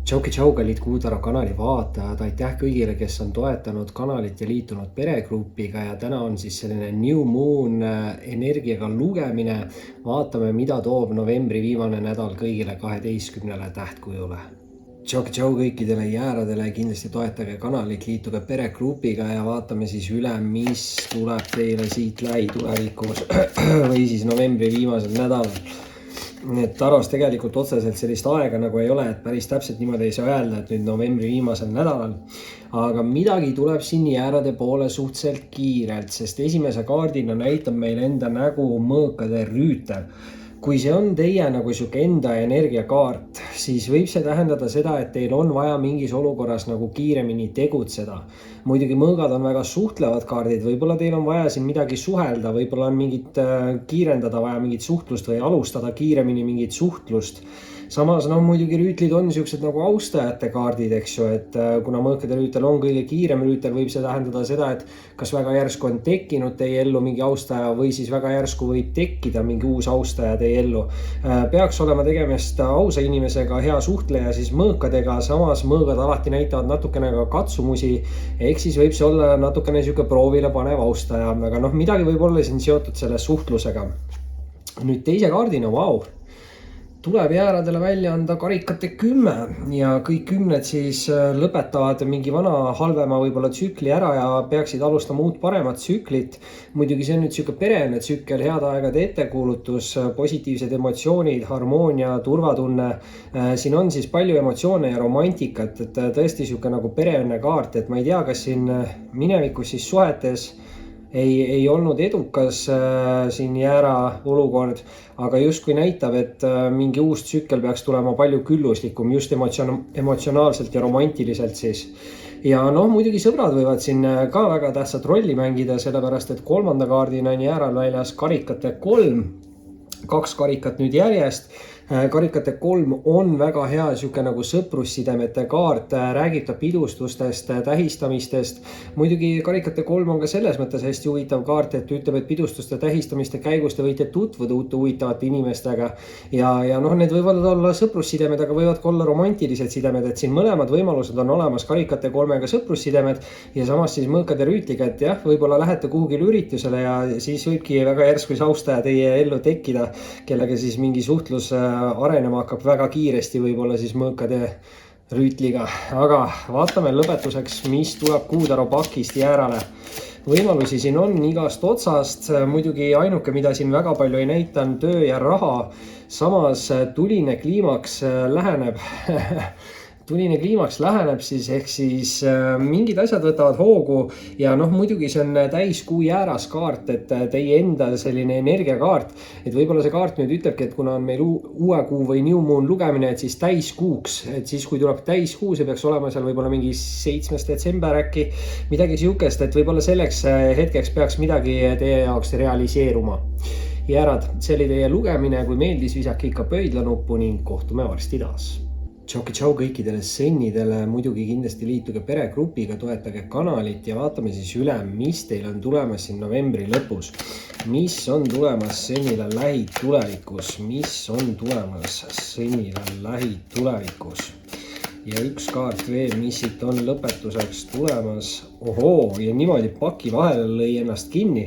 Tšauki tšau, kallid Kuutaro kanali vaatajad, aitäh kõigile, kes on toetanud kanalit ja liitunud peregrupiga ja täna on siis selline New Moon energiaga lugemine. Vaatame, mida toob novembri viimane nädal kõigile 12 tähtkujule. Tšauki tšau kõikidele jääradele, kindlasti toetage kanalit, liituge peregrupiga ja vaatame siis üle, mis tuleb teile siit lähitulevikus või siis novembri viimasel nädalal. Et Taros tegelikult otseselt sellist aega nagu ei ole, et päris täpselt niimoodi ei saa öelda, et nüüd novembri viimasel nädalal. Aga midagi tuleb siin jäärade poole suhteliselt kiirelt, sest esimese kaardina näitab meil enda nägu mõõkade rüütel. Kui see on teie nagu siuke enda energiakaart, siis võib see tähendada seda, et teil on vaja mingis olukorras nagu kiiremini tegutseda. Muidugi mõõgad on väga suhtlevad kaardid, võib-olla teil on vaja siin midagi suhelda, võib-olla on mingit kiirendada vaja mingit suhtlust või alustada kiiremini mingit suhtlust. Samas muidugi rüütlid on siuksed nagu austajate kaardid, eks ju, et kuna mõõkade rüütel on kõige kiirem rüütel, võib see tähendada seda, et kas väga järsku on tekkinud teie ellu mingi austaja või siis väga järsku võib tekkida mingi uus austaja teie ellu. Peaks olema tegemist ausa inimesega, hea suhtleja siis mõõkadega, samas mõõgad alati näitavad natukene ka katsumusi, ehk siis võib see olla natukene siuke proovile panev austaja, aga midagi võib olla siin seotud selle suhtlusega. Nüüd teise kaardina, vau! Tuleb jääradele välja anda karikate 10 ja kõik 10 siis lõpetavad mingi vana halvema võib-olla tsükli ära ja peaksid alustama uut paremat tsüklit. Muidugi see on nüüd siuke perene tsükkel, head aegade ettekuulutus, positiivsed emotsioonid, harmoonia, turvatunne. Siin on siis palju emotsioone ja romantikat, et tõesti siuke nagu perene kaart, et ma ei tea, kas siin minevikus siis suhetes ei olnud edukas siin jäära olukord, aga justkui näitab, et mingi uus tsükkel peaks tulema palju külluslikum just emotsionaalselt ja romantiliselt siis. Ja muidugi sõbrad võivad siin ka väga tähtsat rolli mängida, sellepärast et kolmanda kaardina on jääral väljas karikate 3, 2 karikat nüüd järjest. Karikate 3 on väga hea siuke nagu sõprussidemete kaart, räägib ta pidustustest, tähistamistest. Muidugi karikate 3 on ka selles mõttes hästi huvitav kaart, et ütleb, et pidustuste tähistamiste käigus te võite tutvuda uute huvitavate inimestega. Ja need võivad olla sõprussidemed, aga võivad ka olla romantilised sidemed, et siin mõlemad võimalused on olemas karikate 3-ga sõprussidemed ja samas siis mõõkade rüütliga, et jah, võib-olla lähete kuhugil üritusele ja siis võibki väga järsku austaja teie ellu tekkida, kellega siis mingi suhtlus arenema hakkab väga kiiresti, võib-olla siis mõõkade rüütliga. Aga vaatame lõpetuseks, mis tuleb Kuutaro pakist jäärale. Võimalusi siin on igast otsast, muidugi ainuke, mida siin väga palju ei näita, on töö ja raha. Samas tuline kliimaks läheneb siis, ehk siis mingid asjad võtavad hoogu ja muidugi see on täiskuu jääras kaart, et teie enda selline energiakaart, et võib-olla see kaart nüüd ütlebki, et kuna on meil uue kuu või New Moon lugemine, et siis täiskuuks, et siis kui tuleb täiskuu, see peaks olema seal võib-olla mingi 7. detsember äkki, midagi siukest, et võib-olla selleks hetkeks peaks midagi teie jaoks realiseeruma. Jäärad, see oli teie lugemine, kui meeldis, visake ikka pöidlanuppu ning kohtume varsti taas. Tšauki tšau kõikidele sennidele, muidugi kindlasti liituge peregrupiga, toetage kanalit ja vaatame siis üle, mis teil on tulemas siin novembri lõpus. Mis on tulemas sennile lähitulevikus, ja üks kaart veel, mis siit on lõpetuseks tulemas. Ohoo, ja niimoodi paki vahele lõi ennast kinni.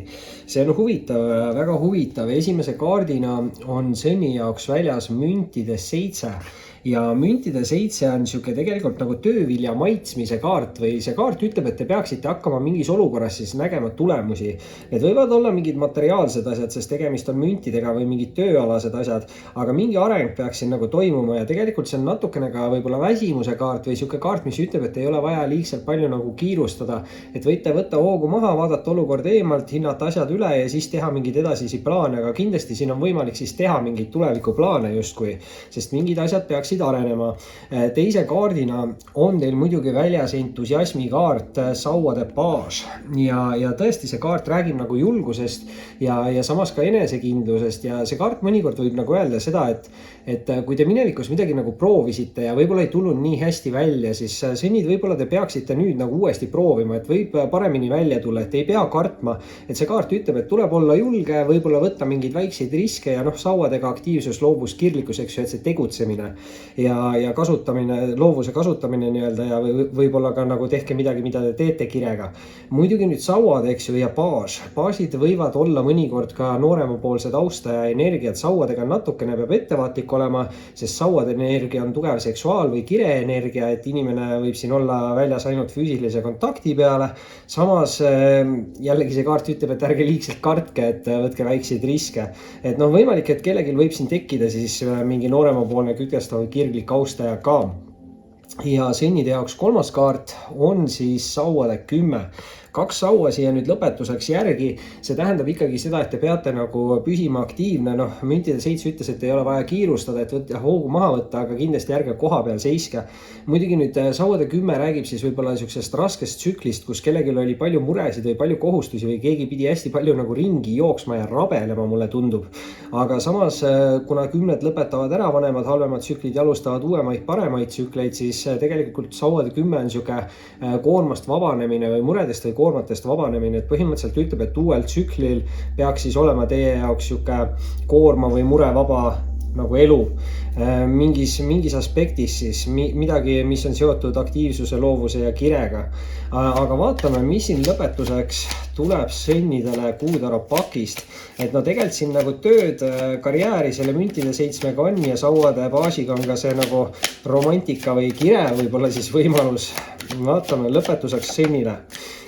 See on huvitav, väga huvitav. Esimese kaardina on senni jaoks väljas müntide 7. Ja müntide 7 on siuke tegelikult nagu töövilja maitsmise kaart või see kaart ütleb, et te peaksite hakkama mingis olukorras siis nägema tulemusi. Need võivad olla mingid materiaalsed asjad, sest tegemist on müntidega või mingid tööalased asjad, aga mingi areng peaks siin nagu toimuma ja tegelikult see on natukene ka võib-olla väsimuse kaart või siuke kaart, mis ütleb, et ei ole vaja liigselt palju nagu kiirustada, et võite võtta hoogu maha, vaadata olukord eemalt, hinnata asjad üle ja siis teha mingeid edasisi plaane, aga kindlasti siin on võimalik siis teha mingeid tulevikuplaane justkui, sest mingid asjad peaks arenema. Teise kaardina on teil muidugi väljas entusiasmi kaart, sauade paas ja tõesti see kaart räägib nagu julgusest ja samas ka enesekindlusest ja see kaart mõnikord võib nagu öelda seda, et kui te minevikus midagi nagu proovisite ja võib-olla ei tulnud nii hästi välja, siis seni võib-olla te peaksite nüüd nagu uuesti proovima, et võib paremini välja tulla, et ei pea kartma, et see kaart ütleb, et tuleb olla julge, võib-olla võtta mingeid väikseid riske ja sauadega aktiivsus, loovus, kirglikkus, eks ju, et see tegutsemine ja kasutamine, loovuse kasutamine nii-öelda ja võib-olla ka nagu tehke midagi, mida te teete kirega. Muidugi nüüd sauad, eks ju, ja baasid võivad olla mõnikord ka nooremapoolse tausta ja energiat. Sauadega natukene peab ettevaatlik olema, sest sauade energia on tugev seksuaal- või kireenergia, et inimene võib siin olla väljas ainult füüsilise kontakti peale. Samas jällegi see kaart ütleb, et ärge liigselt kartke, et võtke väikseid riske. Et võimalik, et kellelgi võib siin tekkida siis mingi nooremapoolne kütkestav või kirglik austaja ka. Ja sennide jaoks kolmas kaart on siis sauade 10. 2 saua siia nüüd lõpetuseks järgi. See tähendab ikkagi seda, et te peate nagu püsima aktiivne. Müntide 7 ütles, et ei ole vaja kiirustada, et võtta hoogu maha võtta, aga kindlasti ärge koha peal seiske. Muidugi nüüd sauade 10 räägib siis võib-olla niisugusest raskest tsüklist, kus kellelgi oli palju muresid või palju kohustusi või keegi pidi hästi palju nagu ringi jooksma ja rabelema, mulle tundub. Aga samas, kuna 10 lõpetavad ära vanemad halvemad tsüklid ja alustavad uuemaid paremaid tsükleid, siis tegelikult sauade 10 on niisugune koormast vabanemine või muredest või koormatest vabanemine, et põhimõtteliselt ütleb, et uuel tsüklil peaks siis olema teie jaoks niisugune koorma või murevaba nagu elu mingis aspektis siis midagi, mis on seotud aktiivsuse, loovuse ja kirega. Aga vaatame, mis siin lõpetuseks tuleb sennidele kuutara pakist. Et tegelikult siin nagu tööd, karjääri selle müntide 7 on ja sauade baasiga on ka see nagu romantika või kire võib-olla siis võimalus. Vaatame lõpetuseks sennile.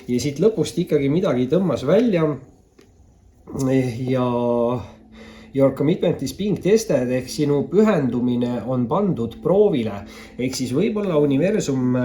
Ja siit lõpust ikkagi midagi tõmmas välja ja your commitment is being tested ehk sinu pühendumine on pandud proovile. Ehk siis võib-olla universum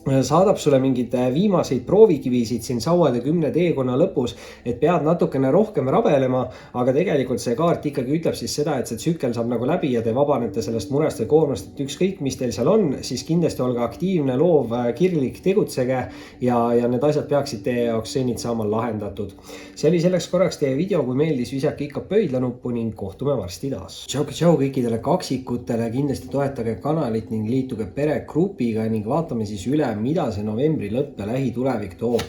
saadab sulle mingeid viimaseid proovikivisid siin sauade 10 teekonna lõpus, et pead natukene rohkem rabelema, aga tegelikult see kaart ikkagi ütleb siis seda, et see tsükkel saab nagu läbi ja te vabanete sellest murest või koormast, et ükskõik, mis teil seal on, siis kindlasti olge aktiivne, loov, kirglik, tegutsege ja need asjad peaksid teie jaoks senid saama lahendatud. See oli selleks korraks teie video, kui meeldis, visake ikka pöidlanuppu ning kohtume varsti taas. Tšau kõikidele kaksikutele, kindlasti toetage kanalit ning liituge peregrupiga ning vaatame siis üle, mida see novembri lõpp ja lähitulevik toob.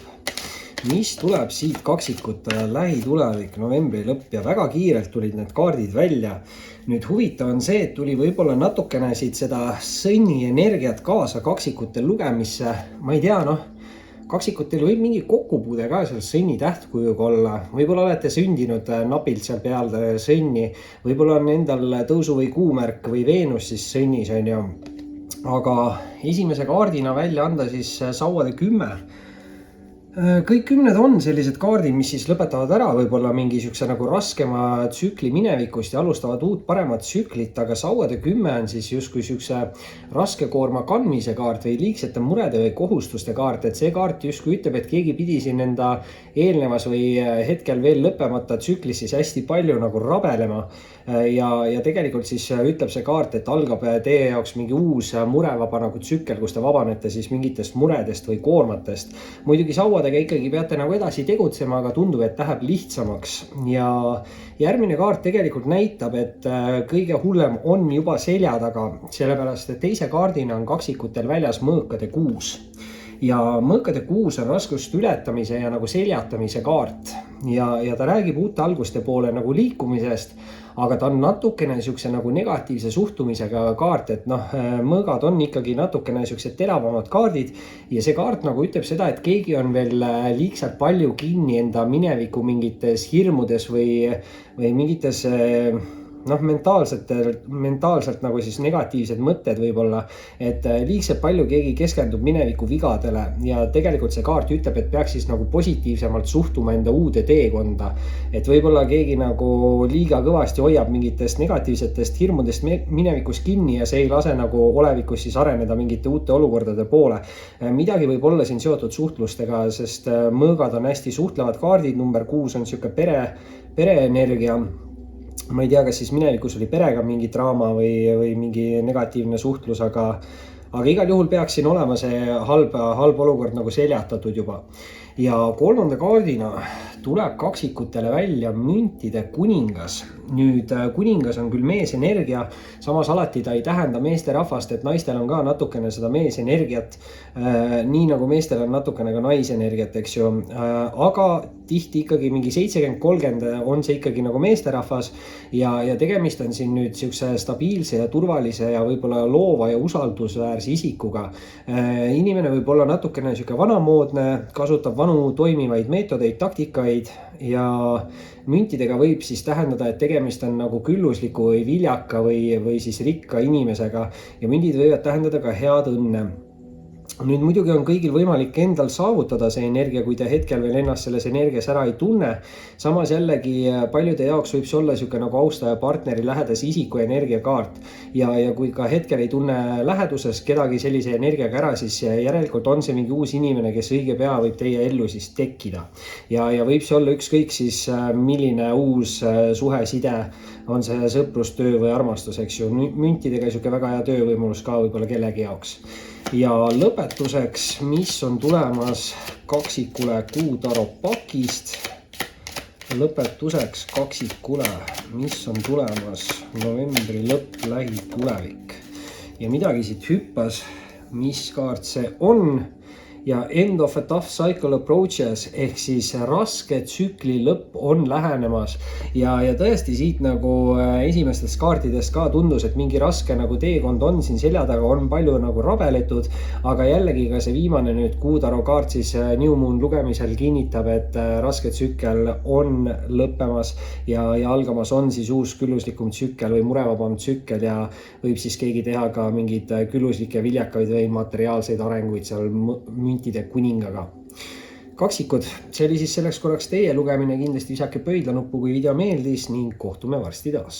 Mis tuleb siit kaksikutele lähitulevik, novembri lõpp ja väga kiirelt tulid need kaardid välja. Nüüd huvitav on see, et tuli võib-olla natukene siit seda sõnni energiat kaasa kaksikutel lugemisse. Ma ei tea, kaksikutel võib mingi kokkupuude ka seal sõnni tähtkujuga olla. Võib-olla olete sündinud napilt seal peal sõnni. Võib-olla on endal tõusu või kuumärk või Veenus siis sõnnis on ju. Aga esimese kaardina välja anda siis sauade 10. Kõik 10 on sellised kaardid, mis siis lõpetavad ära võib-olla mingi siukse nagu raskema tsükli minevikust ja alustavad uut paremat tsüklit, aga sauade 10 on siis justkui siukse raske koorma kandmise kaart või liigsete murede või kohustuste kaart, et see kaart justkui ütleb, et keegi pidi siin enda eelnevas või hetkel veel lõppemata tsüklis siis hästi palju nagu rabelema ja tegelikult siis ütleb see kaart, et algab teie jaoks mingi uus murevaba nagu tsükkel, kus te vabanete siis mingitest muredest või koormatest. Muidugi sauadega ikkagi peate nagu edasi tegutsema, aga tundub, et läheb lihtsamaks ja järgmine kaart tegelikult näitab, et kõige hullem on juba selja taga, sellepärast et teise kaardina on kaksikutel väljas mõõkade 6. Ja mõõkade 6 on raskust ületamise ja nagu seljatamise kaart ja ta räägib uute alguste poole nagu liikumisest, aga ta on natukene niisuguse nagu negatiivse suhtumisega kaart, et mõõgad on ikkagi natukene niisugused teravamad kaardid ja see kaart nagu ütleb seda, et keegi on veel liigselt palju kinni enda mineviku mingites hirmudes või mingites mentaalselt nagu siis negatiivsed mõtted võib-olla, et liigselt palju keegi keskendub mineviku vigadele ja tegelikult see kaart ütleb, et peaks siis nagu positiivsemalt suhtuma enda uude teekonda, et võib-olla keegi nagu liiga kõvasti hoiab mingitest negatiivsetest hirmudest minevikus kinni ja see ei lase nagu olevikus siis areneda mingite uute olukordade poole. Midagi võib olla siin seotud suhtlustega, sest mõõgad on hästi suhtlevad kaardid, number 6 on siuke pereenergia. Ma ei tea, kas siis minevikus oli perega mingi draama või mingi negatiivne suhtlus, aga igal juhul peaks siin olema see halb olukord nagu seljatatud juba. ja kolmanda kaardina tuleb kaksikutele välja müntide kuningas. Nüüd kuningas on küll meesenergia, samas alati ta ei tähenda meesterahvast, et naistel on ka natukene seda meesenergiat, nii nagu meestel on natukene ka naisenergiat, eks ju. Aga tihti ikkagi mingi 70-30 on see ikkagi nagu meesterahvas ja tegemist on siin nüüd siukse stabiilse ja turvalise ja võib-olla loova ja usaldusväärse isikuga. Inimene võib olla natukene siuke vanamoodne, kasutab vanu toimivaid meetodeid, taktikaid ja müntidega võib siis tähendada, et tegemist on nagu küllusliku või viljaka või siis rikka inimesega ja mündid võivad tähendada ka head õnne. Nüüd muidugi on kõigil võimalik endal saavutada see energia, kui te hetkel veel ennast selles energias ära ei tunne. Samas jällegi paljude jaoks võib see olla siuke nagu austaja partneri lähedase isiku energiakaart. Ja kui ka hetkel ei tunne läheduses kedagi sellise energiaga ära, siis järelikult on see mingi uus inimene, kes õige pea võib teie ellu siis tekkida. Ja võib see olla ükskõik siis milline uus suhe, side, on see sõprus, töö või armastus, eks ju. Müntidega siuke väga hea töövõimulus ka võib-olla kellegi jaoks. Ja lõpetuseks, mis on tulemas kaksikule Kuutaro pakist. Lõpetuseks kaksikule, mis on tulemas novembri lõpp, lähitulevik. Ja midagi siit hüppas, mis kaart see on. Ja end of a tough cycle approaches ehk siis raske tsükli lõpp on lähenemas ja tõesti siit nagu esimestest kaartidest ka tundus, et mingi raske nagu teekond on siin selja taga, on palju nagu rabeletud, aga jällegi ka see viimane nüüd Kuutaro kaart siis New Moon lugemisel kinnitab, et raske tsükkel on lõppemas ja algamas on siis uus külluslikum tsükkel või murevabam tsükkel ja võib siis keegi teha ka mingeid külluslikke viljakaid või materiaalseid arenguid seal müntide kuningaga. Kaksikud, see oli siis selleks korraks teie lugemine, kindlasti visake pöidlanuppu, kui video meeldis ning kohtume varsti taas.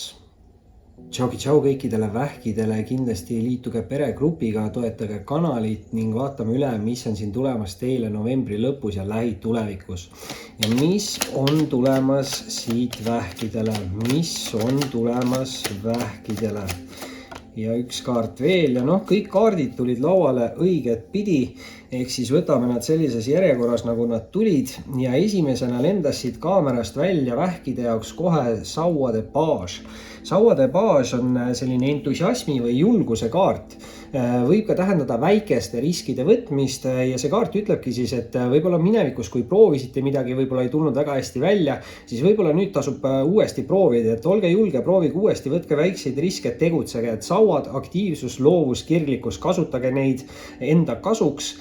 Tšau kõikidele vähkidele, kindlasti liituge peregrupiga, toetage kanalit ning vaatame üle, mis on siin tulemas teile novembri lõpus ja lähitulevikus. Ja mis on tulemas siit vähkidele, mis on tulemas vähkidele. Ja üks kaart veel ja kõik kaardid tulid lauale õiget pidi, ehk siis võtame nad sellises järjekorras, nagu nad tulid ja esimesena lendas siit kaamerast välja vähkide jaoks kohe sauade paas. Sauade paas on selline entusiasmi või julguse kaart. Võib ka tähendada väikeste riskide võtmist ja see kaart ütlebki siis, et võib-olla minevikus, kui proovisite midagi, võib-olla ei tulnud väga hästi välja, siis võib-olla nüüd tasub uuesti proovida, et olge julge, proovige uuesti, võtke väikseid riske, tegutsege, et sauad, aktiivsus, loovus, kirglikkus, kasutage neid enda kasuks.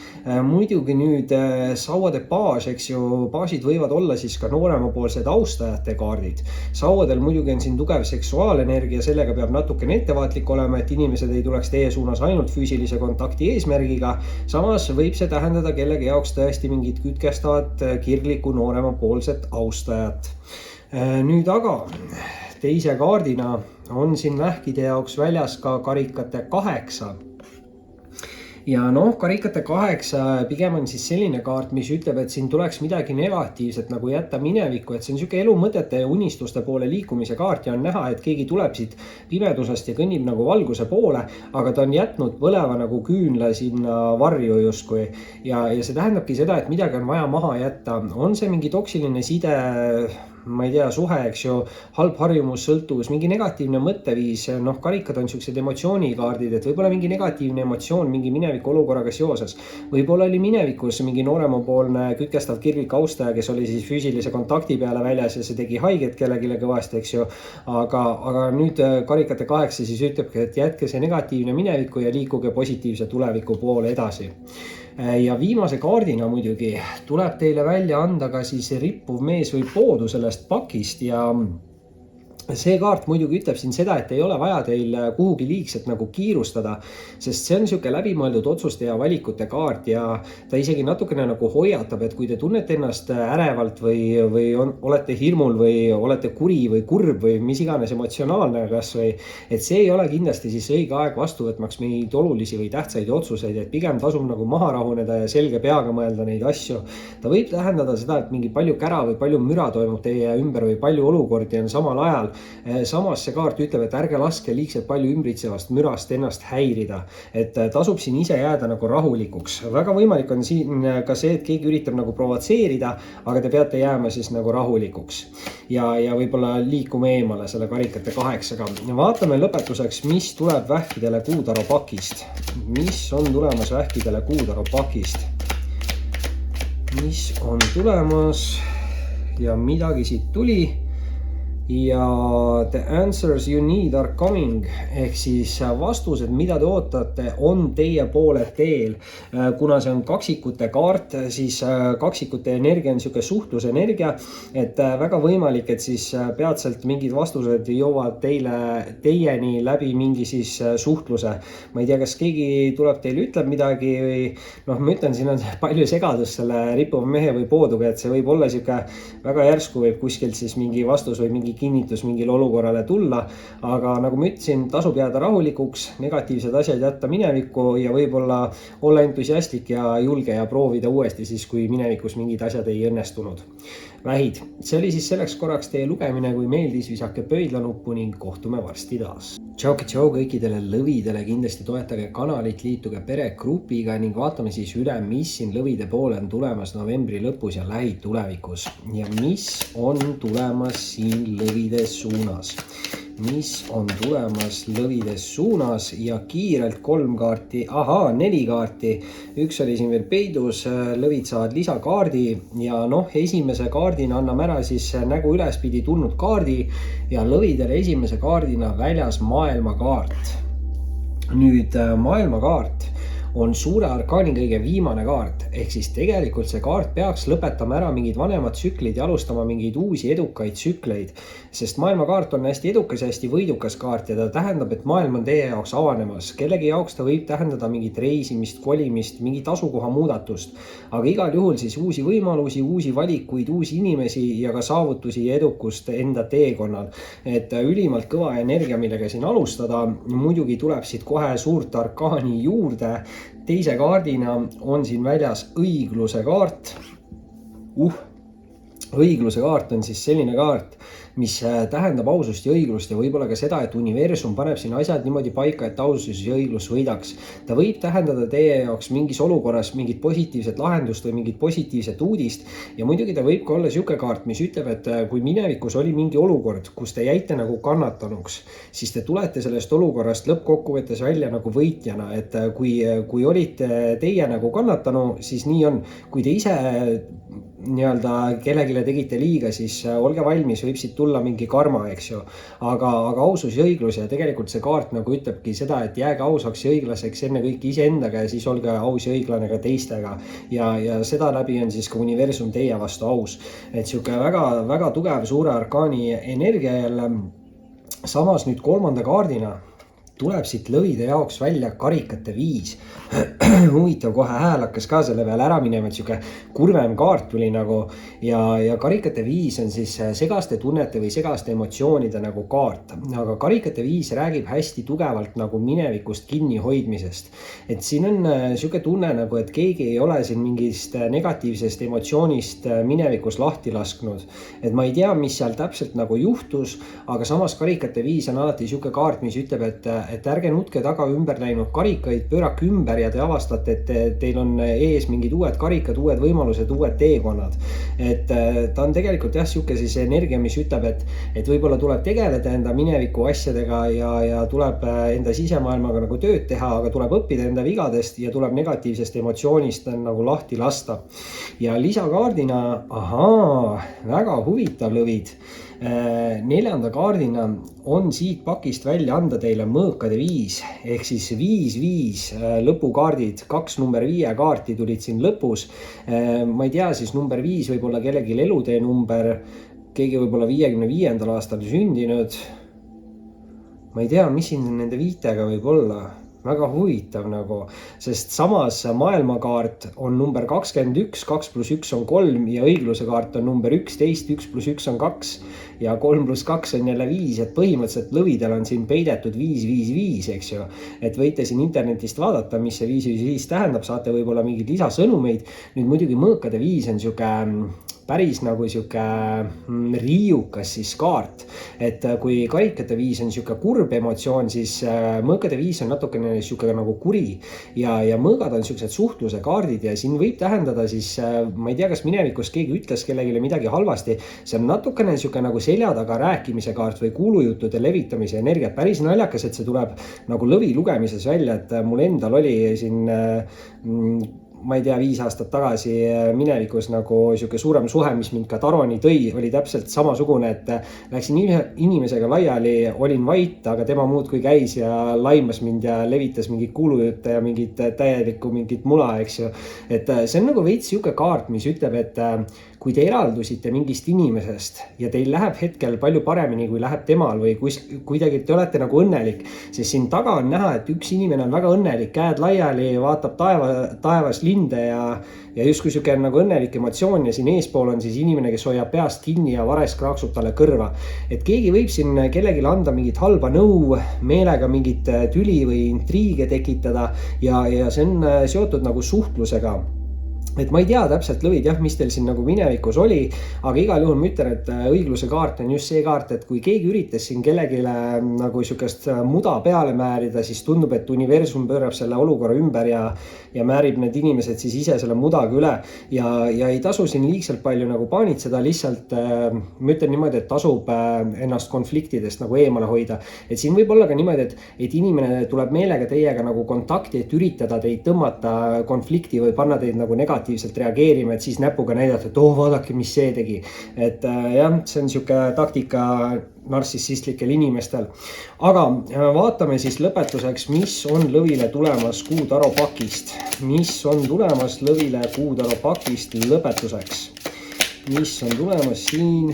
Muidugi nüüd sauade baas, eks ju, baasid võivad olla siis ka nooremapoolsed austajate kaardid. Sauadel muidugi on siin tugev seksuaalenergia, sellega peab natukene ettevaatlik olema, et inimesed ei tuleks teie suunas ainult füüsilise kontakti eesmärgiga. Samas võib see tähendada kellegi jaoks tõesti mingit kütkestavat, kirglikku nooremapoolset austajat. Nüüd aga teise kaardina on siin vähkide jaoks väljas ka karikate 8. Ja karikate 8 pigem on siis selline kaart, mis ütleb, et siin tuleks midagi negatiivset nagu jätta minevikku, et see on siuke elu mõtete ja unistuste poole liikumise kaart ja on näha, et keegi tuleb siit pimedusest ja kõnnib nagu valguse poole, aga ta on jätnud põleva nagu küünla sinna varju justkui. Ja see tähendabki seda, et midagi on vaja maha jätta. On see mingi toksiline side, ma ei tea, suhe, eks ju, halb harjumus, sõltuvus, mingi negatiivne mõtteviis. Karikad on siuksed emotsioonikaardid, et võib-olla mingi negatiivne emotsioon mingi mineviku olukorraga seoses. Võib-olla oli minevikus mingi nooremapoolne kütkestav kirglik austaja, kes oli siis füüsilise kontakti peale väljas ja see tegi haiget kellegile kõvasti, eks ju. Aga nüüd karikate 8 siis ütlebki, et jätke see negatiivne mineviku ja liikuge positiivse tuleviku poole edasi. Ja viimase kaardina muidugi tuleb teile välja anda ka siis rippuv mees või poodu sellest pakist ja see kaart muidugi ütleb siin seda, et ei ole vaja teil kuhugi liigselt nagu kiirustada, sest see on siuke läbimõeldud otsuste ja valikute kaart ja ta isegi natukene nagu hoiatab, et kui te tunnete ennast ärevalt või olete hirmul või olete kuri või kurb või mis iganes emotsionaalne kas või, et see ei ole kindlasti siis õige aeg vastu võtmaks mingeid olulisi või tähtsaid otsuseid, et pigem tasub nagu maha rahuneda ja selge peaga mõelda neid asju. Ta võib tähendada seda, et mingi palju kära või palju müra toimub teie ümber või palju olukordi on samal ajal, Samas see kaart ütleb, et ärge laske liigselt palju ümbritsevast mürast ennast häirida, et tasub siin ise jääda nagu rahulikuks. Väga võimalik on siin ka see, et keegi üritab nagu provotseerida, aga te peate jääma siis nagu rahulikuks ja võib-olla liikuma eemale selle karikate 8-ga. Vaatame lõpetuseks, mis tuleb vähkidele Kuutaro pakist. Mis on tulemas vähkidele Kuutaro pakist? Mis on tulemas ja midagi siit tuli ja the answers you need are coming ehk siis vastused, mida te ootate, on teie poole teel. Kuna see on kaksikute kaart, siis kaksikute energia on siuke suhtlusenergia, et väga võimalik, et siis peatselt mingid vastused jõuavad teieni läbi mingi siis suhtluse. Ma ei tea, kas keegi tuleb teile, ütleb midagi või ma ütlen, siin on palju segadust selle rippuva mehe või pooduga, et see võib olla siuke väga järsku, võib kuskilt siis mingi vastus või mingi kinnitus mingile olukorrale tulla, aga nagu ma ütlesin, tasub jääda rahulikuks, negatiivsed asjad jätta minevikku ja võib-olla olla entusiastlik ja julge ja proovida uuesti siis, kui minevikus mingid asjad ei õnnestunud. Vähid, see oli siis selleks korraks teie lugemine, kui meeldis, visake pöidlanuppu ning kohtume varsti taas. Tšau kõikidele lõvidele, kindlasti toetage kanalit, liituge peregrupiga ning vaatame siis üle, mis siin lõvide poole on tulemas novembri lõpus ja lähitulevikus ja mis on tulemas siin lõvides suunas. Mis on tulemas lõvides suunas ja kiirelt 3 kaarti, 4 kaarti. Üks oli siin veel peidus, lõvid saavad lisakaardi ja esimese kaardina anname ära siis nägu ülespidi tulnud kaardi ja lõvidele esimese kaardina väljas maailmakaart. Nüüd maailmakaart on suure arkaani kõige viimane kaart, ehk siis tegelikult see kaart peaks lõpetama ära mingid vanemad tsüklid ja alustama mingeid uusi edukaid tsükleid, sest maailmakaart on hästi edukas ja hästi võidukas kaart ja ta tähendab, et maailm on teie jaoks avanemas. Kellegi jaoks ta võib tähendada mingit reisimist, kolimist, mingit asukoha muudatust, aga igal juhul siis uusi võimalusi, uusi valikuid, uusi inimesi ja ka saavutusi ja edukust enda teekonnal. Et ülimalt kõva energia, millega siin alustada, muidugi tuleb siit kohe suurt arkaani juurde. Teise kaardina on siin väljas õigluse kaart. Õigluse kaart on siis selline kaart, mis tähendab ausust ja õiglust ja võib-olla ka seda, et universum paneb siin asjad niimoodi paika, et ausus ja õiglus võidaks. Ta võib tähendada teie jaoks mingis olukorras mingit positiivset lahendust või mingit positiivset uudist ja muidugi ta võib ka olla siuke kaart, mis ütleb, et kui minevikus oli mingi olukord, kus te jäite nagu kannatanuks, siis te tulete sellest olukorrast lõppkokkuvõttes välja nagu võitjana, et kui olite teie nagu kannatanu, siis nii on. Kui te ise kellegile tegite liiga, siis olge valmis, võib siit tulla mingi karma, eks ju. Aga ausus ja õiglus ja tegelikult see kaart nagu ütlebki seda, et jääge ausaks ja õiglaseks enne kõik iseendaga ja siis olge aus ja õiglane ka teistega. Ja seda läbi on siis ka universum teie vastu aus. Et siuke väga, väga tugev suure arkaani energia jälle. Samas nüüd 3. kaardina tuleb siit lõvide jaoks välja karikate 5. Huvitav, kohe hääl hakkas ka selle peale ära minema, et siuke kurvem kaart tuli nagu ja karikate 5 on siis segaste tunnete või segaste emotsioonide nagu kaart. Aga karikate 5 räägib hästi tugevalt nagu minevikust kinnihoidmisest. Et siin on siuke tunne nagu, et keegi ei ole siin mingist negatiivsest emotsioonist minevikus lahti lasknud. Et ma ei tea, mis seal täpselt nagu juhtus, aga samas karikate 5 on alati siuke kaart, mis ütleb, et ärge nutke taga ümber läinud karikaid, pöörake ümber ja te avastate, et teil on ees mingid uued karikad, uued võimalused, uued teekonnad. Et ta on tegelikult jah, siuke siis energia, mis ütleb, et võib-olla tuleb tegeleda enda mineviku asjadega ja tuleb enda sisemaailmaga nagu tööd teha, aga tuleb õppida enda vigadest ja tuleb negatiivsest emotsioonist nagu lahti lasta. Ja lisakaardina, väga huvitav lõvid. 4. kaardina on siit pakist välja anda teile mõõkade 5 ehk siis 5 lõpukaardid, 2 number 5 kaarti tulid siin lõpus. Ma ei tea, siis number 5 võib olla kellegi elutee number, keegi võib olla 55. aastal sündinud. Ma ei tea, mis siin nende 5-ga võib olla. Väga huvitav nagu, sest samas maailmakaart on number 21, 2 + 1 on 3 ja õigluse kaart on number 11, 1 + 1 on 2 ja 3 + 2 on jälle 5, et põhimõtteliselt lõvidel on siin peidetud 5, eks ju. Et võite siin internetist vaadata, mis see 5 tähendab, saate võib-olla mingeid lisasõnumeid. Nüüd muidugi mõõkade 5 on siuke päris nagu sihuke riiukas siis kaart. Et kui karikate 5 on sihuke kurb emotsioon, siis mõõkade 5 on natukene sihuke nagu kuri ja mõõgad on siuksed suhtluse kaardid ja siin võib tähendada siis, ma ei tea, kas minevikus keegi ütles kellelegi midagi halvasti, see on natukene sihuke nagu selja taga rääkimise kaart või kuulujuttude levitamise energiat. Päris naljakas, et see tuleb nagu lõvi lugemises välja, et mul endal oli siin ma ei tea, 5 aastat tagasi minevikus nagu sihuke suurem suhe, mis mind ka Taroni tõi, oli täpselt samasugune, et läksin inimesega laiali, olin vait, aga tema muudkui käis ja laimas mind ja levitas mingit kuulujutte ja mingit täielikku mingit mula, eks ju. Et see on nagu veits sihuke kaart, mis ütleb, et kui te eraldusite mingist inimesest ja teil läheb hetkel palju paremini, kui läheb temal või kuidagi te olete nagu õnnelik, siis siin taga on näha, et üks inimene on väga õnnelik, käed laiali, vaatab taevas linde ja justkui sihuke nagu õnnelik emotsioon ja siin eespool on siis inimene, kes hoiab peast kinni ja vares kraaksub talle kõrva. Et keegi võib siin kellelegi anda mingit halba nõu, meelega mingit tüli või intriige tekitada ja see on seotud nagu suhtlusega. Et ma ei tea täpselt, lõvid, jah, mis teil siin nagu minevikus oli, aga igal juhul ma ütlen, et õigluse kaart on just see kaart, et kui keegi üritas siin kellegile nagu sihukest muda peale määrida, siis tundub, et universum pöörab selle olukorra ümber ja määrib need inimesed siis ise selle mudaga üle ja ei tasu siin liigselt palju nagu paanitseda, lihtsalt ma ütlen niimoodi, et tasub ennast konfliktidest nagu eemale hoida. Et siin võib olla ka niimoodi, et inimene tuleb meelega teiega nagu kontakti, et üritada teid tõmmata konflikti või panna teid nagu negatiivselt reageerima, et siis näpuga näidata, et vaadake, mis see tegi. Et jah, see on sihuke taktika narcissistlikel inimestel. Aga vaatame siis lõpetuseks, mis on lõvile tulemas Kuutaro pakist. Mis on tulemas lõvile Kuutaro pakist lõpetuseks? Mis on tulemas siin?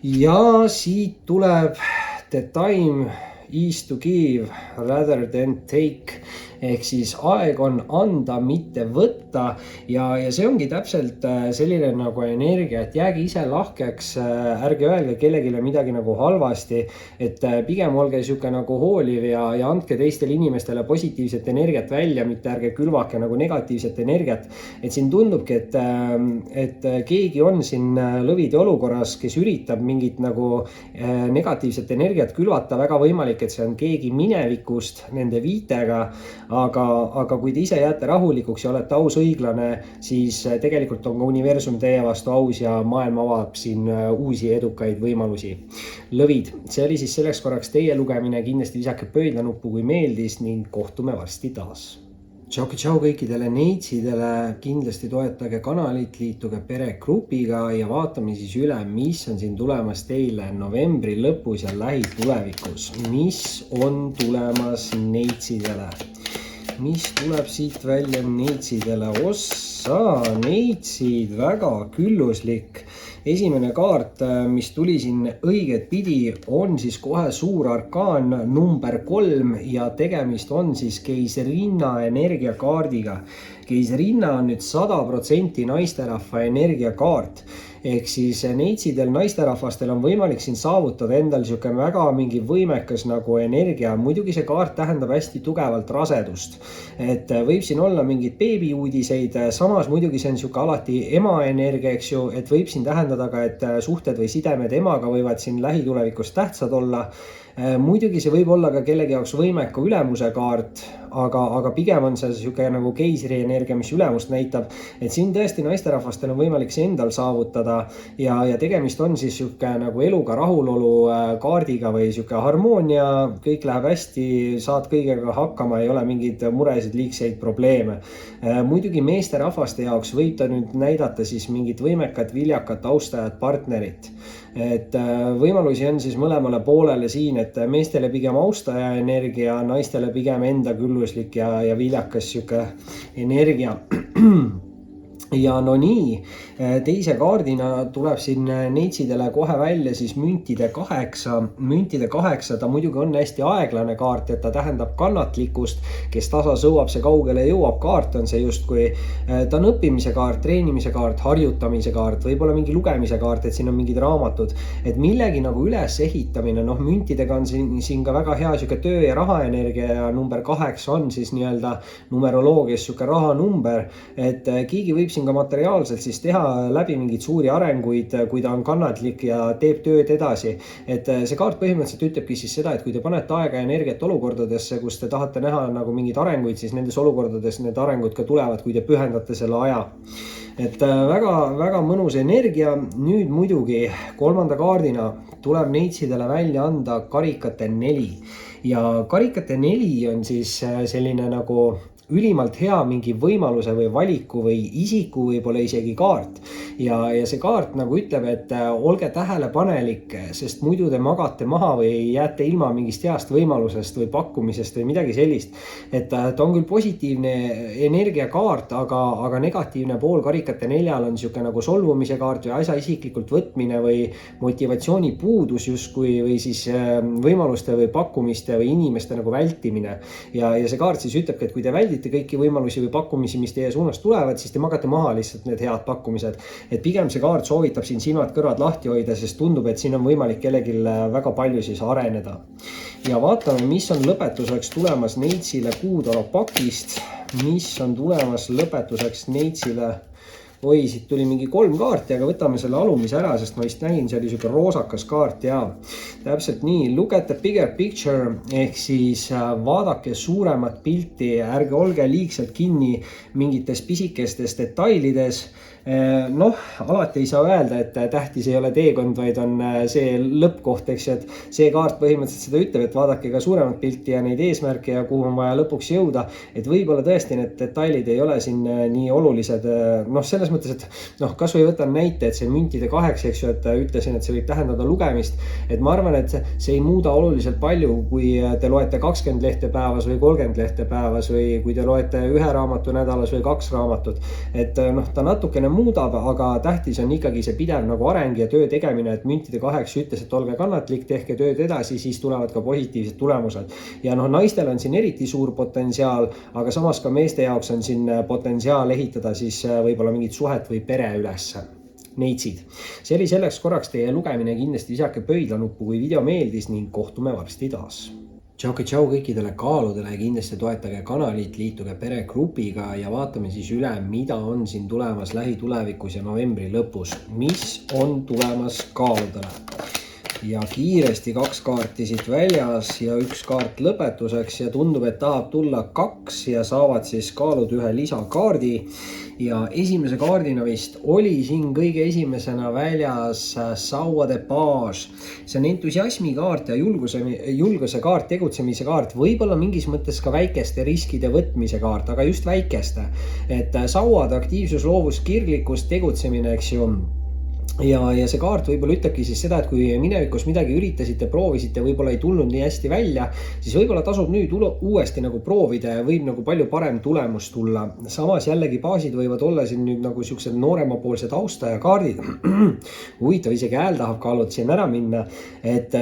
Ja siit tuleb the time is to give rather than take. Ehk siis aeg on anda, mitte võtta ja see ongi täpselt selline nagu energia, et jäägi ise lahkeks, ärge öelge kellegile midagi nagu halvasti, et pigem olge sihuke nagu hooliv ja andke teistele inimestele positiivset energiat välja, mitte ärge külvake nagu negatiivset energiat. Et siin tundubki, et keegi on siin lõvide olukorras, kes üritab mingit nagu negatiivset energiat külvata, väga võimalik, et see on keegi minevikust nende viitega. Aga kui te ise jääte rahulikuks ja olete aus, õiglane, siis tegelikult on ka universum teie vastu aus ja maailm avab siin uusi edukaid võimalusi. Lõvid, see oli siis selleks korraks teie lugemine, kindlasti visake pöidlanuppu, kui meeldis ning kohtume varsti taas. Tšau kõikidele neitsidele, kindlasti toetage kanalit, liituge peregrupiga ja vaatame siis üle, mis on siin tulemas teile novembri lõpus ja lähitulevikus. Mis on tulemas neitsidele? Mis tuleb siit välja neitsidele? Ossa, neitsid, väga külluslik. Esimene kaart, mis tuli siin õiget pidi, on siis kohe suur arkaan number 3 ja tegemist on siis keisrinna energiakaardiga. Keisrinna on nüüd 100% naisterahva energiakaart. Ehk siis neitsidel naisterahvastel on võimalik siin saavutada endal sihuke väga mingi võimekas nagu energia. Muidugi see kaart tähendab hästi tugevalt rasedust. Et võib siin olla mingid beebiuudiseid, samas muidugi see on sihuke alati ema energia, eks ju, et võib siin tähendada ka, et suhted või sidemed emaga võivad siin lähitulevikus tähtsad olla. Muidugi see võib olla ka kellegi jaoks võimeka ülemuse kaart, aga pigem on see sihuke nagu keisri energia, mis ülemust näitab, et siin tõesti naisterahvastel on võimalik see endal saavutada ja tegemist on siis sihuke nagu eluga rahulolu kaardiga või sihuke harmoonia, kõik läheb hästi, saad kõigega hakkama, ei ole mingeid muresid, liigseid probleeme. Muidugi meesterahvaste jaoks võib ta nüüd näidata siis mingit võimekat, viljakat, austajat, partnerit. Et võimalusi on siis mõlemale poolele siin, et meestele pigem austaja energia, naistele pigem enda külluslik ja viljakas sihuke energia. Ja no nii, teise kaardina tuleb siin neitsidele kohe välja siis müntide 8. Müntide 8, ta muidugi on hästi aeglane kaart, et ta tähendab kannatlikkust, kes tasa sõuab, see kaugele jõuab kaart on see justkui, ta on õppimise kaart, treenimise kaart, harjutamise kaart, võib-olla mingi lugemise kaart, et siin on mingid raamatud, et millegi nagu üles ehitamine, noh müntidega on siin ka väga hea sihuke töö ja rahaenergia ja number 8 on siis nii-öelda numeroloogias sihuke rahanumber, et keegi võib siin siin ka materiaalselt siis teha läbi mingeid suuri arenguid, kui ta on kannatlik ja teeb tööd edasi. Et see kaart põhimõtteliselt ütlebki siis seda, et kui te panete aega ja energiat olukordadesse, kus te tahate näha nagu mingeid arenguid, siis nendes olukordades need arengud ka tulevad, kui te pühendate selle aja. Et väga mõnus energia. Nüüd muidugi kolmanda kaardina tuleb neitsidele välja anda karikate 4 ja karikate 4 on siis selline nagu ülimalt hea mingi võimaluse või valiku või isiku võib-olla isegi kaart. Ja see kaart nagu ütleb, et olge tähelepanelik, sest muidu te magate maha või jääte ilma mingist heast võimalusest või pakkumisest või midagi sellist. Et ta on küll positiivne energiakaart, aga negatiivne pool karikate 4-l on siuke nagu solvumise kaart või asja isiklikult võtmine või motivatsiooni puudus justkui või siis võimaluste või pakkumiste või inimeste nagu vältimine. Ja see kaart siis ütlebki, et kui te väldite kõiki võimalusi või pakkumisi, mis teie suunas tulevad, siis te magate maha lihtsalt need head pakkumised. Et pigem see kaart soovitab siin silmad-kõrvad lahti hoida, sest tundub, et siin on võimalik kellelgi väga palju siis areneda. Ja vaatame, mis on lõpetuseks tulemas neitsile kuutoro pakist, mis on tulemas lõpetuseks neitsile. Oi, siit tuli mingi 3 kaarti, aga võtame selle alumise ära, sest ma vist nägin, see oli siuke roosakas kaart ja täpselt nii. Look at the bigger picture ehk siis vaadake suuremat pilti, ärge olge liigselt kinni mingites pisikestes detailides. Noh, alati ei saa öelda, et tähtis ei ole teekond, vaid on see lõppkoht, eks ju, et see kaart põhimõtteliselt seda ütleb, et vaadake ka suuremat pilti ja neid eesmärke ja kuhu on vaja lõpuks jõuda. Et võib-olla tõesti need detailid ei ole siin nii olulised. Noh, selles mõttes, et kas või võtan näite, et see müntide 8, eks ju, et ütlesin, et see võib tähendada lugemist. Et ma arvan, et see ei muuda oluliselt palju, kui te loete 20 lehte päevas või 30 lehte päevas või kui te loete 1 raamatu nädalas või 2 raamatut. Et ta natukene muudab, aga tähtis on ikkagi see pidev nagu areng ja töö tegemine, et müntide 8 ütles, et olge kannatlik, tehke tööd edasi, siis tulevad ka positiivsed tulemused. Ja naistel on siin eriti suur potentsiaal, aga samas ka meeste jaoks on siin potentsiaal ehitada siis võib-olla mingit suhet või pere üles. Neitsid. See oli selleks korraks teie lugemine, kindlasti visake pöidlanuppu, kui video meeldis ning kohtume varsti taas. Tšau kõikidele kaaludele, kindlasti toetage kanalit, liituge peregrupiga ja vaatame siis üle, mida on siin tulemas lähitulevikus ja novembri lõpus. Mis on tulemas kaaludele? Ja kiiresti 2 kaarti siit väljas ja 1 kaart lõpetuseks ja tundub, et tahab tulla 2 ja saavad siis kaalud ühe lisakaardi. Ja esimese kaardina vist oli siin kõige esimesena väljas sauade paas. See on entusiasmi kaart ja julguse kaart, tegutsemise kaart, võib-olla mingis mõttes ka väikeste riskide võtmise kaart, aga just väikeste. Et sauad, aktiivsus, loovus, kirglikkus, tegutsemine, eks ju. Ja see kaart võib-olla ütlebki siis seda, et kui minevikus midagi üritasite, proovisite, võib-olla ei tulnud nii hästi välja, siis võib-olla tasub nüüd uuesti nagu proovida ja võib nagu palju parem tulemus tulla. Samas jällegi baasid võivad olla siin nüüd nagu siuksed nooremapoolsed austaja kaardid. Huvitav, isegi hääl tahab kaalud siin ära minna. Et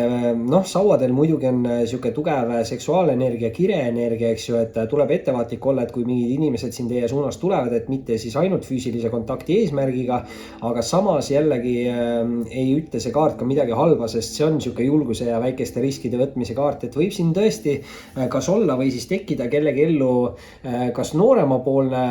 sauadel muidugi on siuke tugev seksuaalenergia, kireenergia, eks ju, et tuleb ettevaatlik olla, et kui mingid inimesed siin teie suunas tulevad, et mitte siis ainult füüsilise kontakti eesmärgiga, aga samas jällegi ei ütle see kaart ka midagi halba, sest see on siuke julguse ja väikeste riskide võtmise kaart, et võib siin tõesti kas olla või siis tekkida kellegi ellu kas nooremapoolne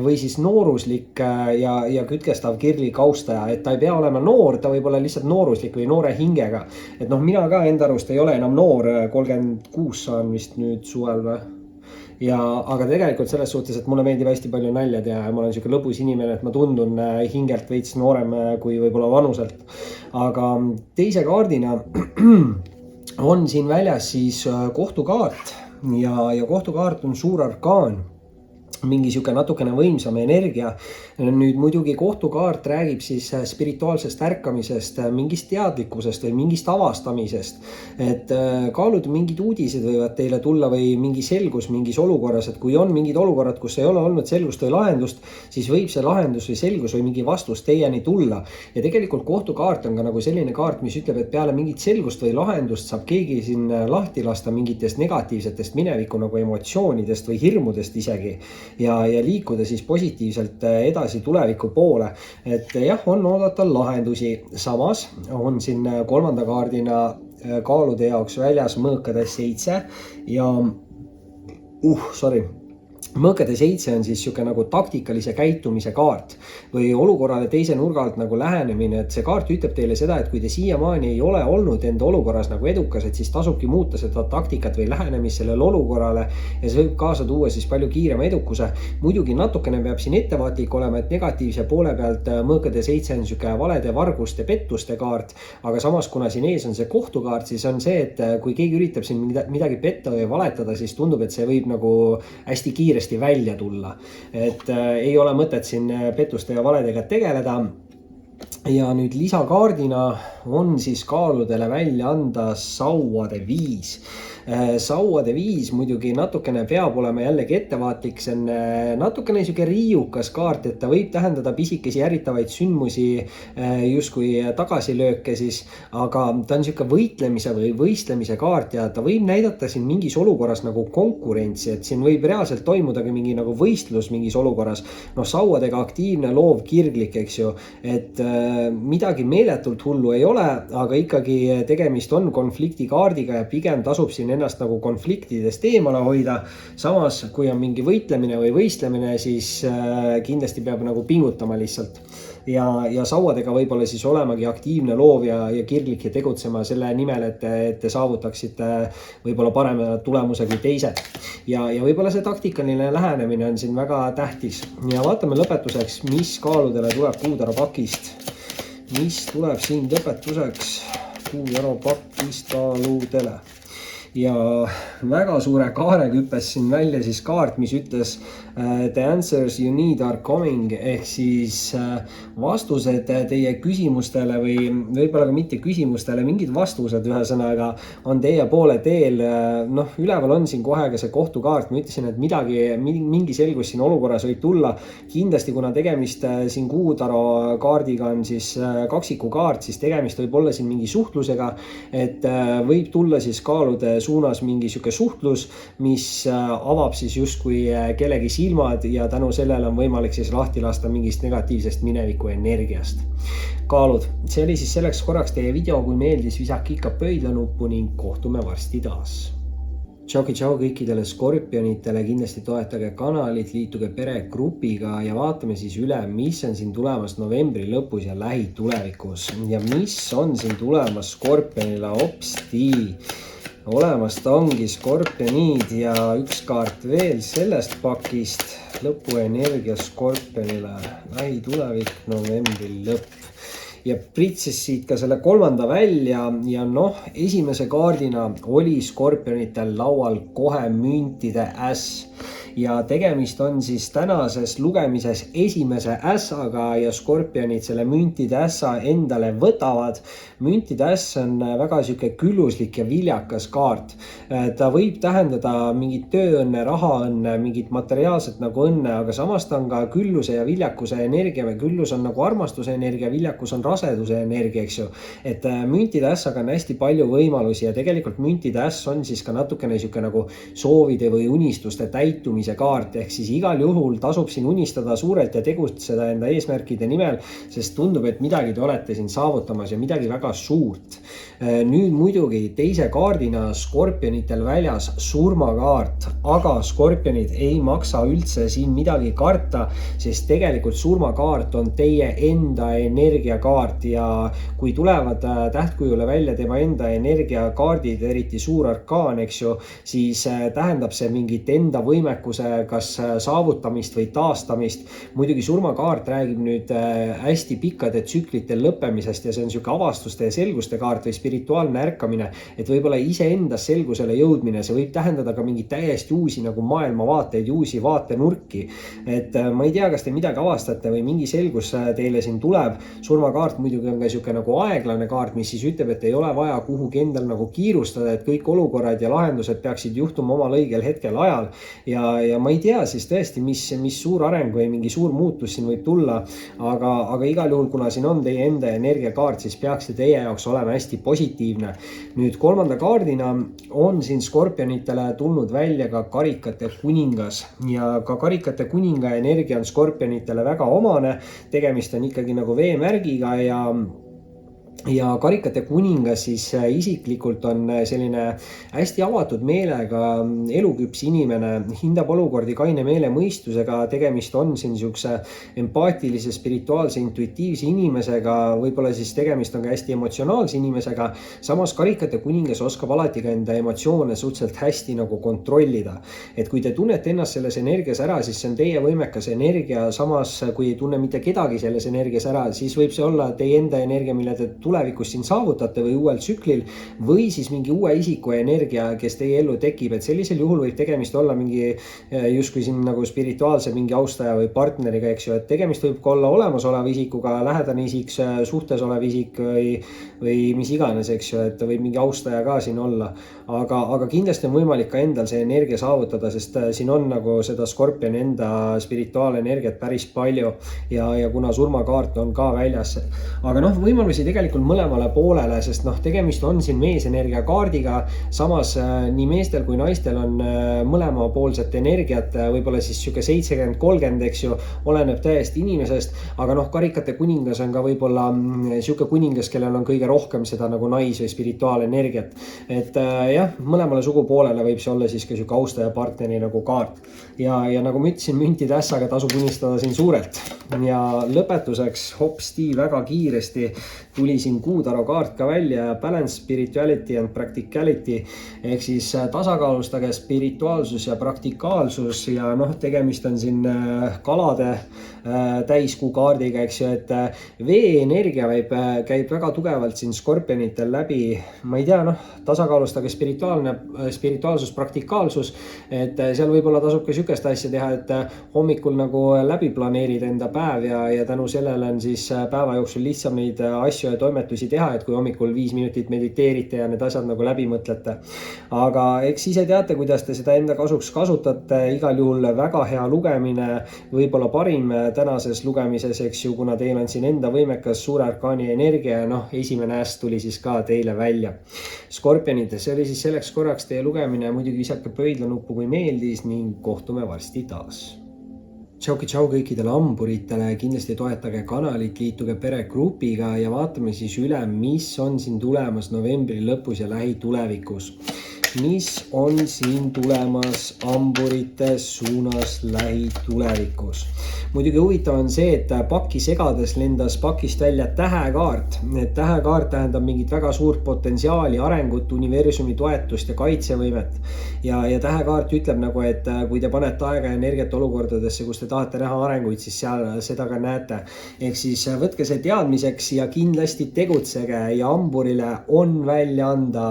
või siis nooruslik ja kütkestav kirglik austaja, et ta ei pea olema noor, ta võib olla lihtsalt nooruslik või noore hingega. Et mina ka enda arust ei ole enam noor, 36 saan vist nüüd suvel või? Aga tegelikult selles suhtes, et mulle meeldib hästi palju nalja teha ja ma olen siuke lõbus inimene, et ma tundun hingelt veits noorem kui võib-olla vanuselt. Aga teise kaardina on siin väljas siis kohtukaart ja kohtukaart on suur arkaan. Mingi siuke natukene võimsam energia. Nüüd muidugi kohtukaart räägib siis spirituaalsest ärkamisest, mingist teadlikkusest või mingist avastamisest. Et kaalud mingid uudised võivad teile tulla või mingi selgus mingis olukorras, et kui on mingid olukorrad, kus ei ole olnud selgust või lahendust, siis võib see lahendus või selgus või mingi vastus teieni tulla. Ja tegelikult kohtukaart on ka nagu selline kaart, mis ütleb, et peale mingit selgust või lahendust saab keegi siin lahti lasta mingitest negatiivsetest mineviku nagu emotsioonidest või hirmudest isegi. Ja liikuda siis positiivselt edasi tuleviku poole. Et jah, on oodata lahendusi. Samas on siin kolmanda kaardina kaalude jaoks väljas mõõkade 7 ja mõõkade 7 on siis siuke nagu taktikalise käitumise kaart või olukorrale teise nurga alt nagu lähenemine, et see kaart ütleb teile seda, et kui te siiamaani ei ole olnud enda olukorras nagu edukas, et siis tasubki muuta seda taktikat või lähenemist sellele olukorrale ja see võib kaasa tuua siis palju kiirema edukuse. Muidugi natukene peab siin ettevaatlik olema, et negatiivse poole pealt mõõkade 7 on siuke valede, varguste, pettuste kaart, aga samas kuna siin ees on see kohtukaart, siis on see, et kui keegi üritab siin midagi petta või valetada, siis tundub, et see võib nagu hästi kiiresti välja tulla, et ei ole mõtet siin pettuste ja valedega tegeleda. Ja nüüd lisakaardina on siis kaaludele välja anda sauade 5. Sauade 5 muidugi natukene peab olema jällegi ettevaatlik, see on natukene siuke riiukas kaart, et ta võib tähendada pisikesi ärritavaid sündmusi, justkui tagasilööke siis, aga ta on siuke võitlemise või võistlemise kaart ja ta võib näidata siin mingis olukorras nagu konkurentsi, et siin võib reaalselt toimudagi mingi nagu võistlus mingis olukorras. Noh, sauadega aktiivne, loov, kirglik, eks ju, et midagi meeletult hullu ei ole, aga ikkagi tegemist on konfliktikaardiga ja pigem tasub siin ennast nagu konfliktidest eemale hoida. Samas, kui on mingi võitlemine või võistlemine, siis kindlasti peab nagu pingutama lihtsalt. Ja sauadega võib-olla siis olemagi aktiivne, loov ja kirglik ja tegutsema selle nimel, et te saavutaksite võib-olla parema tulemuse kui teised. Ja võib-olla see taktikaline lähenemine on siin väga tähtis. Ja vaatame lõpetuseks, mis kaaludele tuleb puutarapakist. Mis tuleb siin lõpetuseks puutarapakist kaaludele. Ja väga suure kaare küppes siin välja siis kaart, mis ütles the answers you need are coming, ehk siis vastused teie küsimustele või võib-olla ka mitte küsimustele, mingid vastused ühesõnaga on teie poole teel. Noh, üleval on siin kohe ka see kohtukaart, ma ütlesin, et mingi selgus siin olukorras võib tulla. Kindlasti, kuna tegemist siin kuutaro kaardiga on siis kaksiku kaart, siis tegemist võib olla siin mingi suhtlusega, et võib tulla siis kaalude suunas mingi siuke suhtlus, mis avab siis justkui kellegi silmad ja tänu sellele on võimalik siis lahti lasta mingist negatiivsest mineviku energiast. Kaalud, see oli siis selleks korraks teie video, kui meeldis, visake ikka pöidlanuppu ning kohtume varsti taas. Tšau kõikidele skorpionitele, kindlasti toetage kanalit, liituge peregrupiga ja vaatame siis üle, mis on siin tulemas novembri lõpus ja lähitulevikus. Ja mis on siin tulemas skorpionile hopsti. Olemas ta ongi skorpioniid ja üks kaart veel sellest pakist. Lõpuenergia skorpionile, lähitulevik, novembri lõpp. Ja pritsis siit ka selle kolmanda välja ja noh, esimese kaardina oli skorpionitel laual kohe müntide äss. Ja tegemist on siis tänases lugemises esimese ässaga ja skorpionid selle müntide ässa endale võtavad. Müntide äss on väga siuke külluslik ja viljakas kaart. Ta võib tähendada mingit tööõnne, rahaõnne, mingit materiaalset nagu õnne, aga samas ta on ka külluse ja viljakuse energia või küllus on nagu armastuse energia, viljakus on raseduse energia, eks ju. Et müntide ässaga on hästi palju võimalusi ja tegelikult müntide äss on siis ka natukene siuke nagu soovide või unistuste täitumise kaart, ehk siis igal juhul tasub siin unistada suurelt ja tegutseda enda eesmärkide nimel, sest tundub, et midagi te olete siin saavutamas ja midagi väga suurt. Nüüd muidugi teise kaardina skorpionitel väljas surmakaart, aga skorpionid ei maksa üldse siin midagi karta, sest tegelikult surmakaart on teie enda energiakaart ja kui tulevad tähtkujule välja tema enda energiakaardid, eriti suur arkaan, eks ju, siis tähendab see mingit enda võimekuse kas saavutamist või taastamist. Muidugi surmakaart räägib nüüd hästi pikkade tsüklite lõppemisest ja see on siuke avastuste ja selguste kaart või spirituaalne ärkamine, et võib-olla iseendas selgusele jõudmine, see võib tähendada ka mingeid täiesti uusi nagu maailmavaateid, uusi vaatenurki. Et ma ei tea, kas te midagi avastate või mingi selgus teile siin tuleb. Surmakaart muidugi on ka siuke nagu aeglane kaart, mis siis ütleb, et ei ole vaja kuhugi endal nagu kiirustada, et kõik olukorrad ja lahendused peaksid juhtuma omal õigel hetkel ajal ja ma ei tea siis tõesti, mis suur areng või mingi suur muutus siin võib tulla, aga igal juhul, kuna siin on teie enda energiakaart, siis peaks see teie jaoks olema hästi positiivne. Nüüd kolmanda kaardina on siin skorpionitele tulnud välja ka karikate kuningas ja ka karikate kuninga energia on skorpionitele väga omane. Tegemist on ikkagi nagu veemärgiga ja ja karikate kuningas siis isiklikult on selline hästi avatud meelega eluküps inimene, hindab olukordi kaine meelemõistusega, tegemist on siin niisuguse empaatilise, spirituaalse, intuitiivse inimesega, võib-olla siis tegemist on ka hästi emotsionaalse inimesega, samas karikate kuningas oskab alati ka enda emotsioone suhteliselt hästi nagu kontrollida. Et kui te tunnete ennast selles energias ära, siis see on teie võimekas energia, samas kui ei tunne mitte kedagi selles energias ära, siis võib see olla teie enda energia, mille te tulevikus siin saavutate või uuel tsüklil või siis mingi uue isiku energia, kes teie ellu tekib, et sellisel juhul võib tegemist olla mingi justkui siin nagu spirituaalse mingi austaja või partneriga, eks ju, et tegemist võib ka olla olemasoleva isikuga, lähedane isik, suhtes olev isik või mis iganes, eks ju, et võib mingi austaja ka siin olla, aga kindlasti on võimalik ka endal see energia saavutada, sest siin on nagu seda Skorpioni enda spirituaalenergiat päris palju ja kuna surmakaart on ka väljas, aga noh, võimalusi tegelikult mõlemale poolele, sest noh, tegemist on siin meesenergia kaardiga, samas nii meestel kui naistel on mõlemapoolset energiat, võib-olla siis siuke 70-30, eks ju, oleneb täiesti inimesest, aga noh, karikate kuningas on ka võib-olla siuke kuningas, kellel on kõige rohkem seda nagu nais- või spirituaalenergiat, et jah, mõlemale sugupoolele võib see olla siis ka siuke austaja partneri nagu kaart ja nagu ma ütlesin, müntide ässaga tasub unistada siin suurelt ja lõpetuseks hopsti väga kiiresti tuli siin Kuutaro kaart ka välja, balance, spirituality and practicality ehk siis tasakaalustage spirituaalsus ja praktikaalsus ja noh, tegemist on siin kalade täiskuu kaardiga, eks ju, et veeenergia käib väga tugevalt siin skorpionitel läbi, ma ei tea, noh, tasakaalustage spirituaalsus, praktikaalsus, et seal võib-olla tasub ka sükest asja teha, et hommikul nagu läbi planeerid enda päev ja tänu sellele on siis päeva jooksul lihtsam neid asju ja toimetusi teha, et kui hommikul 5 minutit mediteerite ja need asjad nagu läbi mõtlete. Aga eks ise teate, kuidas te seda enda kasuks kasutate, igal juhul väga hea lugemine, võib-olla parim tänases lugemises, eks ju, kuna teil on siin enda võimekas suure arkaani energia ja noh, esimene äss tuli siis ka teile välja. Skorpionides, see oli siis selleks korraks teie lugemine, muidugi visake pöidlanuppu, kui meeldis ning kohtume varsti taas. Tšauki-tšau kõikidele hamburitele, kindlasti toetage kanalit, liituge peregrupiga ja vaatame siis üle, mis on siin tulemas novembri lõpus ja lähitulevikus. Mis on siin tulemas hamburite suunas lähitulevikus? Muidugi huvitav on see, et paki segades lendas pakist välja tähekaart. Tähekaart tähendab mingit väga suurt potentsiaali, arengut, universumi toetust ja kaitsevõimet. Ja tähekaart ütleb nagu, et kui te panete aega ja energiat olukordadesse, kus te tahate näha arenguid, siis seal seda ka näete. Ehk siis võtke see teadmiseks ja kindlasti tegutsege ja hamburile on välja anda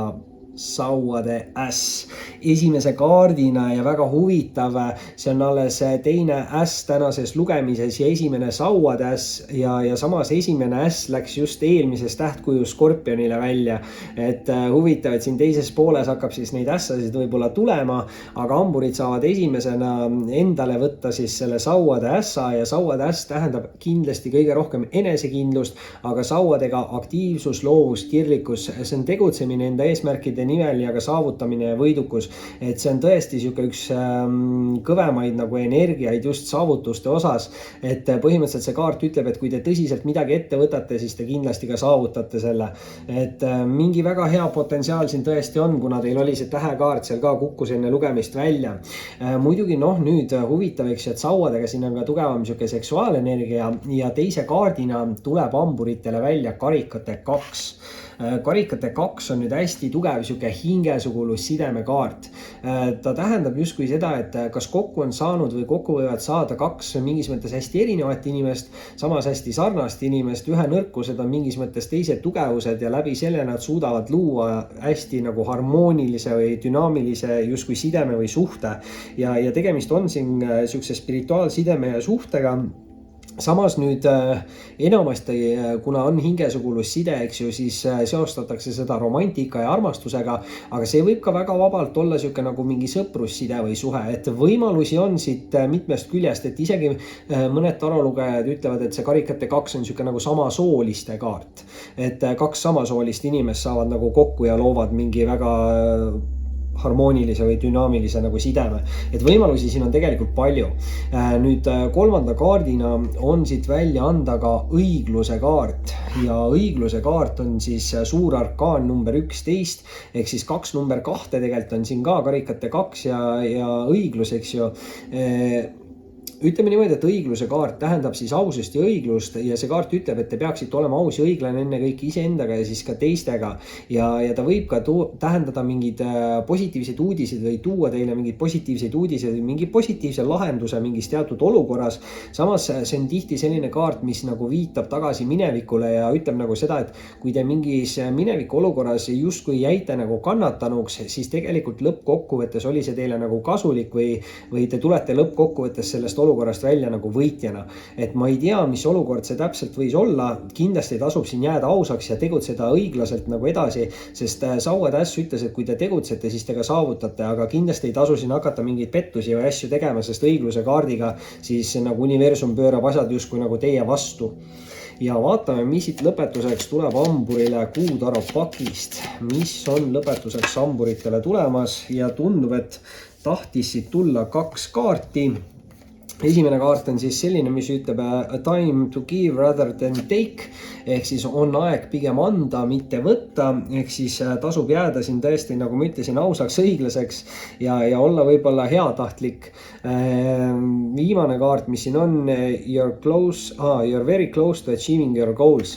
sauade äss esimese kaardina ja väga huvitav, see on alles teine äss tänases lugemises ja esimene sauade äss ja samas esimene äss läks just eelmises tähtkuju Skorpionile välja, et huvitav, et siin teises pooles hakkab siis neid ässasid võib-olla tulema, aga hamburid saavad esimesena endale võtta siis selle sauade ässa ja sauade äss tähendab kindlasti kõige rohkem enesekindlust, aga sauadega aktiivsus, loovus, kirglikkus, see on tegutsemine enda eesmärkide nimel ja ka saavutamine ja võidukus, et see on tõesti siuke üks kõvemaid nagu energiaid just saavutuste osas, et põhimõtteliselt see kaart ütleb, et kui te tõsiselt midagi ette võtate, siis te kindlasti ka saavutate selle, et mingi väga hea potentsiaal siin tõesti on, kuna teil oli see tähekaart seal ka kukkus enne lugemist välja. Muidugi noh, nüüd huvitav, eks, et sauadega siin on ka tugevam siuke seksuaalenergia ja teise kaardina tuleb hamburitele välja karikate 2. Karikate 2 on nüüd hästi tugev siuke hingesugulus sidemekaart. Ta tähendab justkui seda, et kas kokku on saanud või kokku võivad saada 2 mingis mõttes hästi erinevat inimest, samas hästi sarnast inimest, ühe nõrkused on mingis mõttes teised tugevused ja läbi selle nad suudavad luua hästi nagu harmoonilise või dünaamilise justkui sideme või suhte ja tegemist on siin siukse spirituaalsideme ja suhtega. Samas nüüd enamasti, kuna on hingesugulus side, eks ju, siis seostatakse seda romantika ja armastusega, aga see võib ka väga vabalt olla siuke nagu mingi sõprusside või suhe, et võimalusi on siit mitmest küljest, et isegi mõned tarolugejad ütlevad, et see karikate 2 on siuke nagu samasooliste kaart, et 2 samasoolist inimest saavad nagu kokku ja loovad mingi väga harmoonilise või dünaamilise nagu sideme. Et võimalusi siin on tegelikult palju. Nüüd kolmanda kaardina on siit välja anda ka õigluse kaart ja õigluse kaart on siis suur arkaan number 11 ehk siis 2 number 2 tegelikult on siin ka karikate 2 ja õiglus, eks ju. Ütleme niimoodi, et õigluse kaart tähendab siis ausust ja õiglust ja see kaart ütleb, et te peaksite olema aus ja õiglane enne kõik iseendaga ja siis ka teistega. Ja ta võib ka tähendada mingeid positiivseid uudiseid või tuua teile mingeid positiivseid uudiseid või mingi positiivse lahenduse mingis teatud olukorras. Samas see on tihti selline kaart, mis nagu viitab tagasi minevikule ja ütleb nagu seda, et kui te mingis mineviku olukorras justkui jäite nagu kannatanuks, siis tegelikult lõppkokkuvõttes oli see teile nagu kasulik või te tulete lõppkokkuvõttes sellest olukorrast välja nagu võitjana. Et ma ei tea, mis olukord see täpselt võis olla, kindlasti tasub siin jääda ausaks ja tegutseda õiglaselt nagu edasi, sest Sauatäss ütles, et kui te tegutsete, siis te ka saavutate, aga kindlasti ei tasu siin hakata mingeid pettusi või asju tegema, sest õigluse kaardiga siis nagu universum pöörab asjad justkui nagu teie vastu. Ja vaatame, mis siit lõpetuseks tuleb hamburile Kuutaro pakist, mis on lõpetuseks hamburitele tulemas ja tundub, et tahtis siit tulla 2 kaarti. Esimene kaart on siis selline, mis ütleb a time to give rather than take ehk siis on aeg pigem anda, mitte võtta, ehk siis tasub jääda siin tõesti, nagu ma ütlesin, ausaks, õiglaseks ja olla võib-olla heatahtlik. Viimane kaart, mis siin on, you're very close to achieving your goals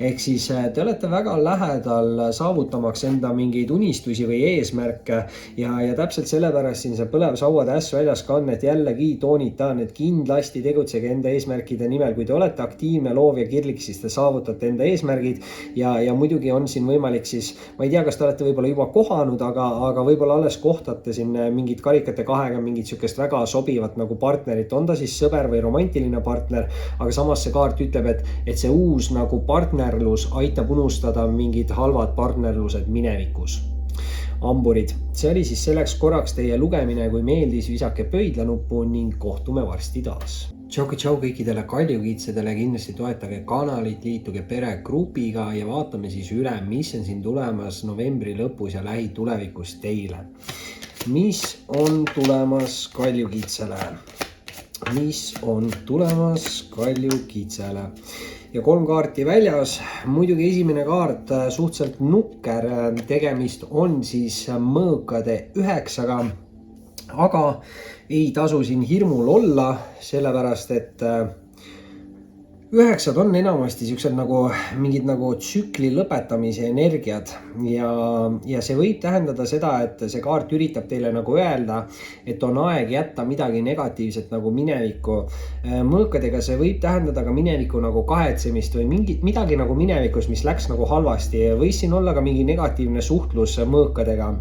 ehk siis te olete väga lähedal saavutamaks enda mingeid unistusi või eesmärke ja täpselt sellepärast siin see põlev Sauatäss väljas ka on, et jällegi toonitan, et kindlasti tegutsege enda eesmärkide nimel. Kui te olete aktiivne, loov ja kirglik, siis te saavutate enda eesmärgid ja muidugi on siin võimalik siis, ma ei tea, kas te olete võib-olla juba kohanud, aga võib-olla alles kohtate siin mingid karikate 2-ga mingit sükest väga sobivat nagu partnerit, on ta siis sõber või romantiline partner, aga samas see kaart ütleb, et see uus nagu partnerlus aitab unustada mingid halvad partnerlused minevikus. Hamburid, see oli siis selleks korraks teie lugemine, kui meeldis, visake pöidlanuppu ning kohtume varsti taas. Tšau kõikidele kaljukitsedele, kindlasti toetage kanalit, liituge peregrupiga ja vaatame siis üle, mis on siin tulemas novembri lõpus ja lähitulevikus teile. Mis on tulemas kaljukitsele? Mis on tulemas kaljukitsele? Ja 3 kaarti väljas, muidugi esimene kaart suhteliselt nukker, tegemist on siis mõõkade 9-ga, aga ei tasu siin hirmul olla, sellepärast et 9 on enamasti siuksed nagu mingid nagu tsükli lõpetamise energiad ja see võib tähendada seda, et see kaart üritab teile nagu öelda, et on aeg jätta midagi negatiivset nagu minevikku. Mõõkadega see võib tähendada ka mineviku nagu kahetsemist või midagi nagu minevikus, mis läks nagu halvasti. Võis siin olla ka mingi negatiivne suhtlus mõõkadega.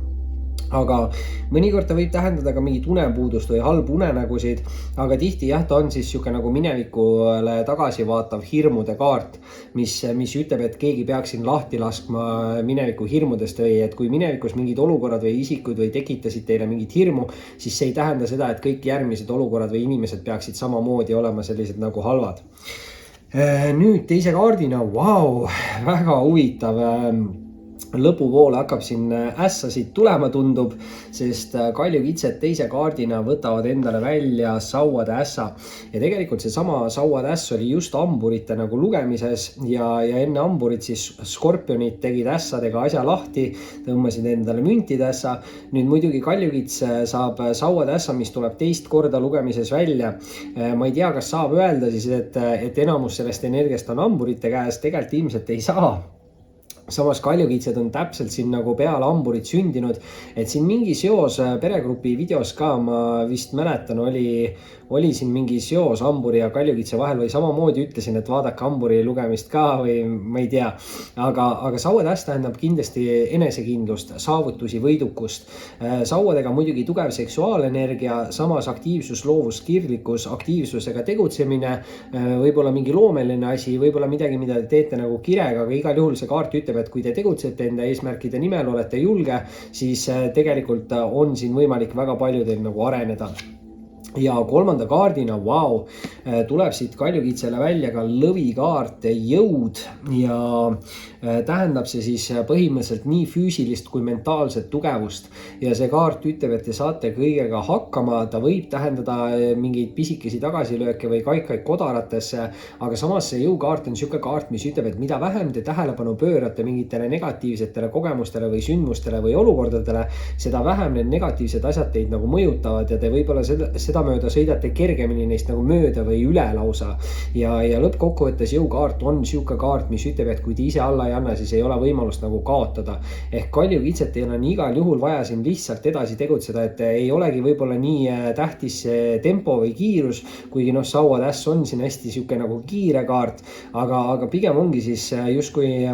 Aga mõnikord ta võib tähendada ka mingit unepuudust või halbu unenägusid, aga tihti jah, ta on siis siuke nagu minevikule tagasi vaatav hirmude kaart, mis ütleb, et keegi peaks siin lahti laskma mineviku hirmudest või et kui minevikus mingid olukorrad või isikud või tekitasid teile mingit hirmu, siis see ei tähenda seda, et kõik järgmised olukorrad või inimesed peaksid samamoodi olema sellised nagu halvad. Nüüd teise kaardina, väga huvitav. Lõpupoole hakkab siin ässasid tulema tundub, sest kaljukitsed teise kaardina võtavad endale välja Sauatässa ja tegelikult see sama Sauatäss oli just hamburite nagu lugemises ja enne hamburit siis skorpionid tegid ässadega asja lahti, tõmbasid endale müntidässa. Nüüd muidugi kaljukits saab Sauatässa, mis tuleb teist korda lugemises välja. Ma ei tea, kas saab öelda siis, et enamus sellest energiast on hamburite käes, tegelikult ilmselt ei saa. Samas kaljukitsed on täpselt siin nagu peale hamburit sündinud, et siin mingi seos peregrupi videos ka, ma vist mäletan, oli siin mingi seos hamburi ja kaljukitse vahel või samamoodi ütlesin, et vaadake hamburi lugemist ka või ma ei tea. Aga Sauatäss tähendab kindlasti enesekindlust, saavutusi, võidukust. Sauadega muidugi tugev seksuaalenergia, samas aktiivsus, loovus, kirglikkus, aktiivsusega tegutsemine, võib-olla mingi loomeline asi, võib-olla midagi, mida te teete nagu kirega, aga igal juhul see kaart ütleb, et kui te tegutsete enda eesmärkide nimel, olete julge, siis tegelikult on siin võimalik väga palju teil nagu areneda. ja kolmanda kaardina, tuleb siit kaljukitsele välja ka lõvikaart jõud ja tähendab see siis põhimõtteliselt nii füüsilist kui mentaalset tugevust. Ja see kaart ütleb, et te saate kõigega hakkama, ta võib tähendada mingeid pisikesi tagasilööke või kaikaid kodaratesse, aga samas see jõukaart on siuke kaart, mis ütleb, et mida vähem te tähelepanu pöörate mingitele negatiivsetele kogemustele või sündmustele või olukordadele, seda vähem need negatiivsed asjad teid nagu mõjutavad ja te võib-olla sedamööda sõidate kergemini neist nagu mööda või üle lausa. Ja lõppkokkuvõttes jõukaart on siuke kaart, mis ütleb, et kui te ise alla ei anna, siis ei ole võimalust nagu kaotada. Ehk kaljukitset teil on igal juhul vaja siin lihtsalt edasi tegutseda, et ei olegi võib-olla nii tähtis tempo või kiirus, kuigi sauatäss on siin hästi siuke nagu kiire kaart, aga pigem ongi siis justkui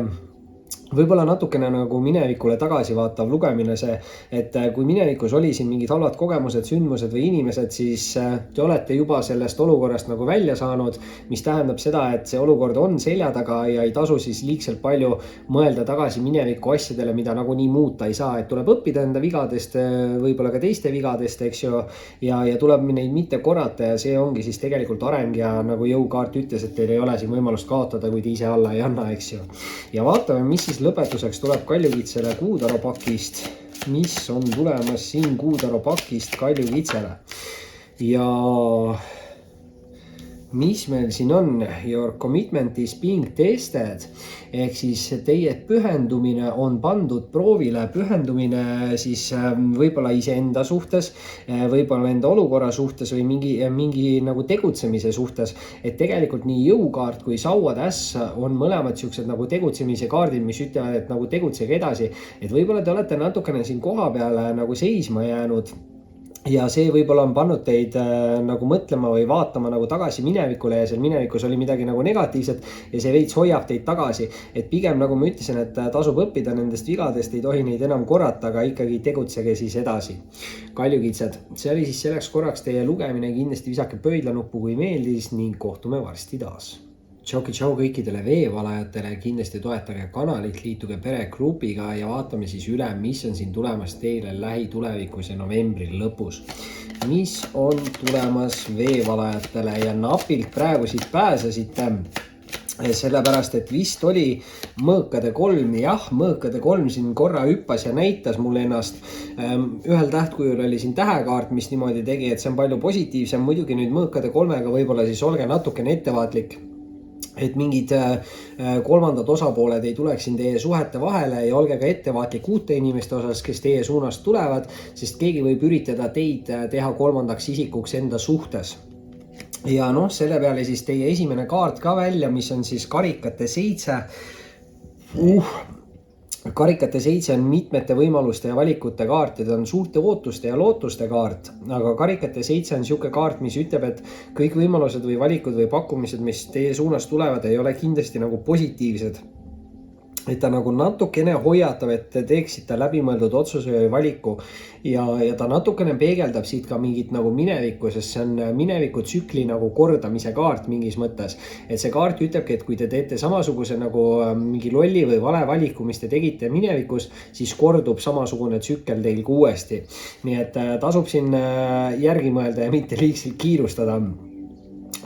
võib-olla natukene nagu minevikule tagasi vaatav lugemine see, et kui minevikus oli siin mingid halvad kogemused, sündmused või inimesed, siis te olete juba sellest olukorrast nagu välja saanud, mis tähendab seda, et see olukord on selja taga ja ei tasu siis liigselt palju mõelda tagasi mineviku asjadele, mida nagunii muuta ei saa, et tuleb õppida enda vigadest, võib-olla ka teiste vigadest, eks ju, ja tuleb neid mitte korrata ja see ongi siis tegelikult areng ja nagu jõukaart ütles, et teil ei ole siin võimalust kaotada, kui te ise alla ei anna, eks ju. Ja vaatame, mis siis lõpetuseks tuleb kaljukitsele kuutaropakist, mis on tulemas siin kuutaropakist kaljukitsele. Ja mis meil siin on? Your commitment is being tested ehk siis teie pühendumine on pandud proovile, pühendumine siis võib-olla iseenda suhtes, võib-olla enda olukorra suhtes või mingi nagu tegutsemise suhtes, et tegelikult nii jõukaart kui sauatäss on mõlemad siuksed nagu tegutsemise kaardid, mis ütlevad, et nagu tegutsege edasi, et võib-olla te olete natukene siin koha peale nagu seisma jäänud. Ja see võib-olla on pannud teid nagu mõtlema või vaatama nagu tagasi minevikule ja seal minevikus oli midagi nagu negatiivset ja see veits hoiab teid tagasi. Et pigem nagu ma ütlesin, et tasub õppida nendest vigadest, ei tohi neid enam korrata, aga ikkagi tegutsege siis edasi. Kaljukitsed, see oli siis selleks korraks teie lugemine, kindlasti visake pöidlanuppu, kui meeldis ning kohtume varsti taas. Tšau kõikidele veevalajatele, kindlasti toetage kanalit, liituge peregrupiga ja vaatame siis üle, mis on siin tulemas teile lähitulevikus ja novembri lõpus. Mis on tulemas veevalajatele ja napilt praegu siit pääsesite, sellepärast et vist oli mõõkade 3, jah, mõõkade 3 siin korra hüppas ja näitas mulle ennast. Ühel tähtkujul oli siin tähekaart, mis niimoodi tegi, et see on palju positiivsem, muidugi nüüd mõõkade 3-ga võib-olla siis olge natukene ettevaatlik, et mingid kolmandad osapooled ei tuleks siin teie suhete vahele ja olge ka ettevaatlik uute inimeste osas, kes teie suunast tulevad, sest keegi võib üritada teid teha kolmandaks isikuks enda suhtes. Ja selle peale siis teie esimene kaart ka välja, mis on siis karikate 7. Karikate 7 on mitmete võimaluste ja valikute kaart ja ta on suurte ootuste ja lootuste kaart, aga karikate 7 on siuke kaart, mis ütleb, et kõik võimalused või valikud või pakkumised, mis teie suunas tulevad, ei ole kindlasti nagu positiivsed. Et ta nagu natukene hoiatab, et te teeksite läbimõeldud otsuse või valiku ja ta natukene peegeldab siit ka mingit nagu minevikku, sest see on mineviku tsükli nagu kordamise kaart mingis mõttes. Et see kaart ütlebki, et kui te teete samasuguse nagu mingi lolli või vale valiku, mis te tegite minevikus, siis kordub samasugune tsükkel teil ka uuesti. Nii et tasub siin järgi mõelda ja mitte liigselt kiirustada.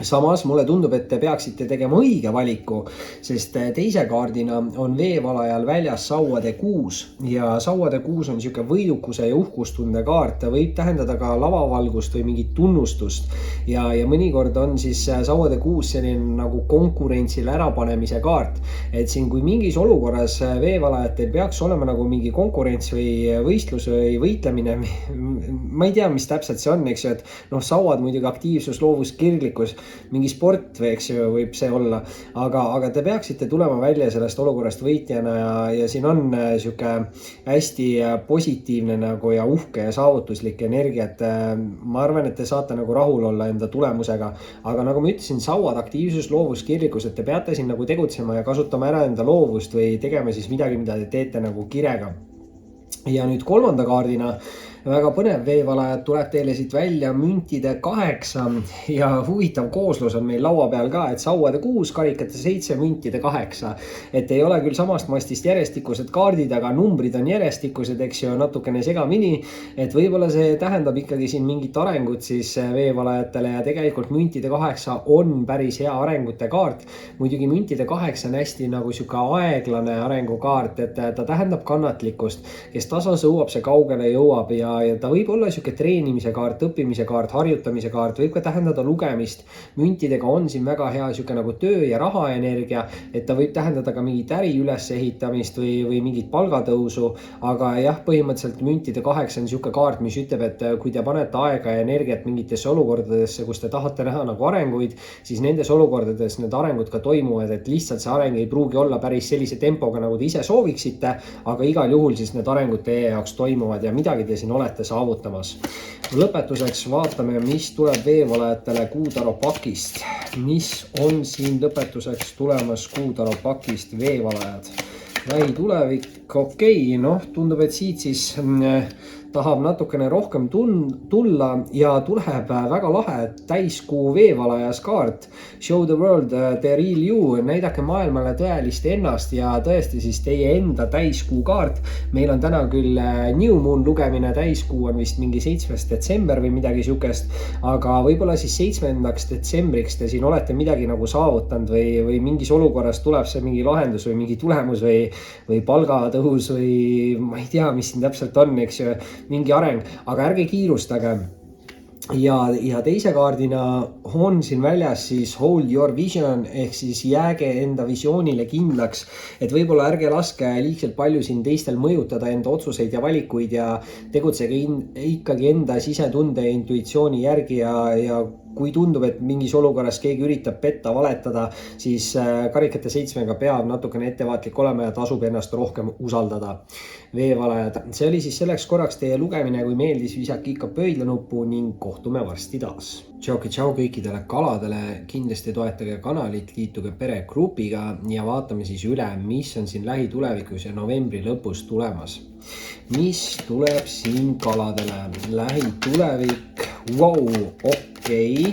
Samas mulle tundub, et te peaksite tegema õige valiku, sest teise kaardina on veevalajal väljas sauade 6 ja sauade 6 on siuke võidukuse ja uhkustunde kaart. Ta võib tähendada ka lavavalgust või mingit tunnustust ja mõnikord on siis sauade 6 selline nagu konkurentsile ärapanemise kaart. Et siin kui mingis olukorras veevalajatel peaks olema nagu mingi konkurents või võistlus või võitlemine, ma ei tea, mis täpselt see on, eks ju, et sauad muidugi aktiivsus, loovus, kirglikkus, mingi sport või eks ju võib see olla, aga te peaksite tulema välja sellest olukorrast võitjana ja siin on siuke hästi positiivne nagu ja uhke ja saavutuslik energia, et ma arvan, et te saate nagu rahul olla enda tulemusega, aga nagu ma ütlesin, sauad, aktiivsus, loovus, kirglikkus, et te peate siin nagu tegutsema ja kasutama ära enda loovust või tegema siis midagi, mida te teete nagu kirega. Ja nüüd kolmanda kaardina väga põnev veevalajad tuleb teile siit välja müntide 8 ja huvitav kooslus on meil laua peal ka, et sauade 6, karikate 7, müntide 8. Et ei ole küll samast mastist järjestikused kaardid, aga numbrid on järjestikused, eks ju, natukene segamini. Et võib-olla see tähendab ikkagi siin mingit arengut siis veevalajatele ja tegelikult müntide 8 on päris hea arengute kaart. Muidugi müntide 8 on hästi nagu siuke aeglane arengukaart, et ta tähendab kannatlikkust, kes tasa sõuab, see kaugele jõuab ja ta võib olla siuke treenimise kaart, õppimise kaart, harjutamise kaart, võib ka tähendada lugemist. Müntidega on siin väga hea siuke nagu töö ja rahaenergia, et ta võib tähendada ka mingit äri ülesehitamist või mingit palgatõusu, aga jah, põhimõtteliselt müntide 8 on siuke kaart, mis ütleb, et kui te panete aega ja energiat mingitesse olukordadesse, kus te tahate näha nagu arenguid, siis nendes olukordades need arengud ka toimuvad, et lihtsalt see areng ei pruugi olla päris sellise tempoga, nagu te ise sooviksite, aga igal juhul siis need arengud teie jaoks toimuvad ja midagi te siin olete saavutamas. Lõpetuseks vaatame, mis tuleb veevalajatele Kuutaro pakist. Mis on siin lõpetuseks tulemas Kuutaro pakist veevalajad? Lähitulevik, okei, noh, tundub, et siit siis tahab natukene rohkem tulla ja tuleb väga lahe täiskuu veevalajas kaart. Show the world the real you, näidake maailmale tõelist ennast ja tõesti siis teie enda täiskuu kaart. Meil on täna küll New Moon lugemine, täiskuu on vist mingi 7. detsember või midagi siukest, aga võib-olla siis 7. detsembriks te siin olete midagi nagu saavutanud või mingis olukorras tuleb see mingi lahendus või mingi tulemus või palgatõus või ma ei tea, mis siin täpselt on, eks ju, mingi areng, aga ärge kiirustage. Ja teise kaardina on siin väljas siis hold your vision ehk siis jääge enda visioonile kindlaks, et võib-olla ärge laske liigselt palju siin teistel mõjutada enda otsuseid ja valikuid ja tegutsege ikkagi enda sisetunde ja intuitsiooni järgi ja kui tundub, et mingis olukorras keegi üritab petta, valetada, siis karikate 7-ga peab natukene ettevaatlik olema ja tasub ennast rohkem usaldada. Veevalajad, see oli siis selleks korraks teie lugemine, kui meeldis, visake ikka pöidlanuppu ning kohtume varsti taas. Tšau kõikidele kaladele, kindlasti toetage kanalit, liituge peregrupiga ja vaatame siis üle, mis on siin lähitulevikus ja novembri lõpus tulemas. Mis tuleb siin kaladele? Lähitulevik, okei.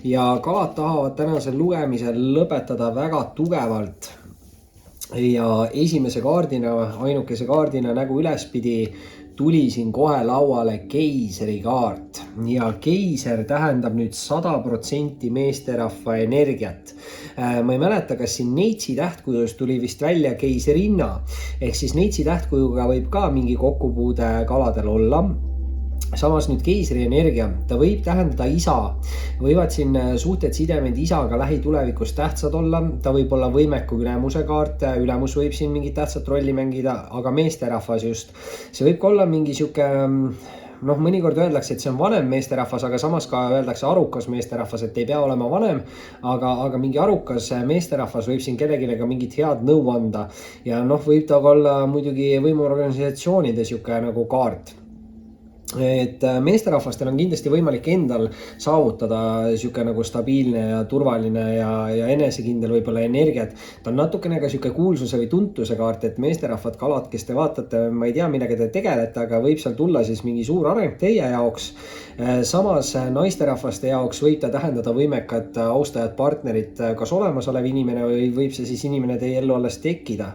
Ja kalad tahavad tänasel lugemisel lõpetada väga tugevalt. Ja esimese kaardina, ainukese kaardina nägu ülespidi tuli siin kohe lauale keiseri kaart ja keiser tähendab nüüd 100% meesterahva energiat. Ma ei mäleta, kas siin neitsi tähtkujus tuli vist välja keiserinna, ehk siis neitsi tähtkujuga võib ka mingi kokkupuude kaladel olla. Samas nüüd keisri energia, ta võib tähendada isa, võivad siin suhted sidemed isaga lähitulevikus tähtsad olla, ta võib olla võimeku ülemuse kaart, ülemus võib siin mingit tähtsat rolli mängida, aga meesterahvas just. See võib ka olla mingi siuke, mõnikord öeldakse, et see on vanem meesterahvas, aga samas ka öeldakse arukas meesterahvas, et ei pea olema vanem, aga mingi arukas meesterahvas võib siin kellelegi mingit head nõu anda ja võib ta olla muidugi võimuorganisatsioonide siuke nagu kaart. Et meesterahvastel on kindlasti võimalik endal saavutada siuke nagu stabiilne ja turvaline ja enesekindel võib-olla energiat. Ta on natukene ka siuke kuulsuse või tuntuse kaart, et meesterahvad kalad, kes te vaatate, ma ei tea, millega te tegelete, aga võib seal tulla siis mingi suur areng teie jaoks. Samas naisterahvaste jaoks võib ta tähendada võimekat austajat partnerit, kas olemasolev inimene või võib see siis inimene teie ellu alles tekkida.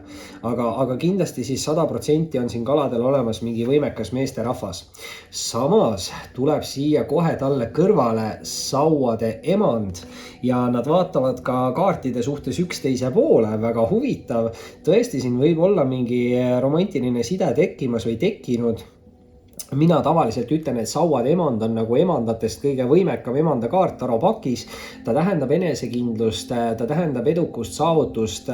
Aga kindlasti siis 100% on siin kaladel olemas mingi võimekas meesterahvas. Samas tuleb siia kohe talle kõrvale sauade emand ja nad vaatavad ka kaartide suhtes üksteise poole, väga huvitav. Tõesti, siin võib olla mingi romantiline side tekkimas või tekkinud. Mina tavaliselt ütlen, et sauad emand on nagu emandatest kõige võimekam emanda kaart Taro pakis. Ta tähendab enesekindlust, ta tähendab edukust, saavutust.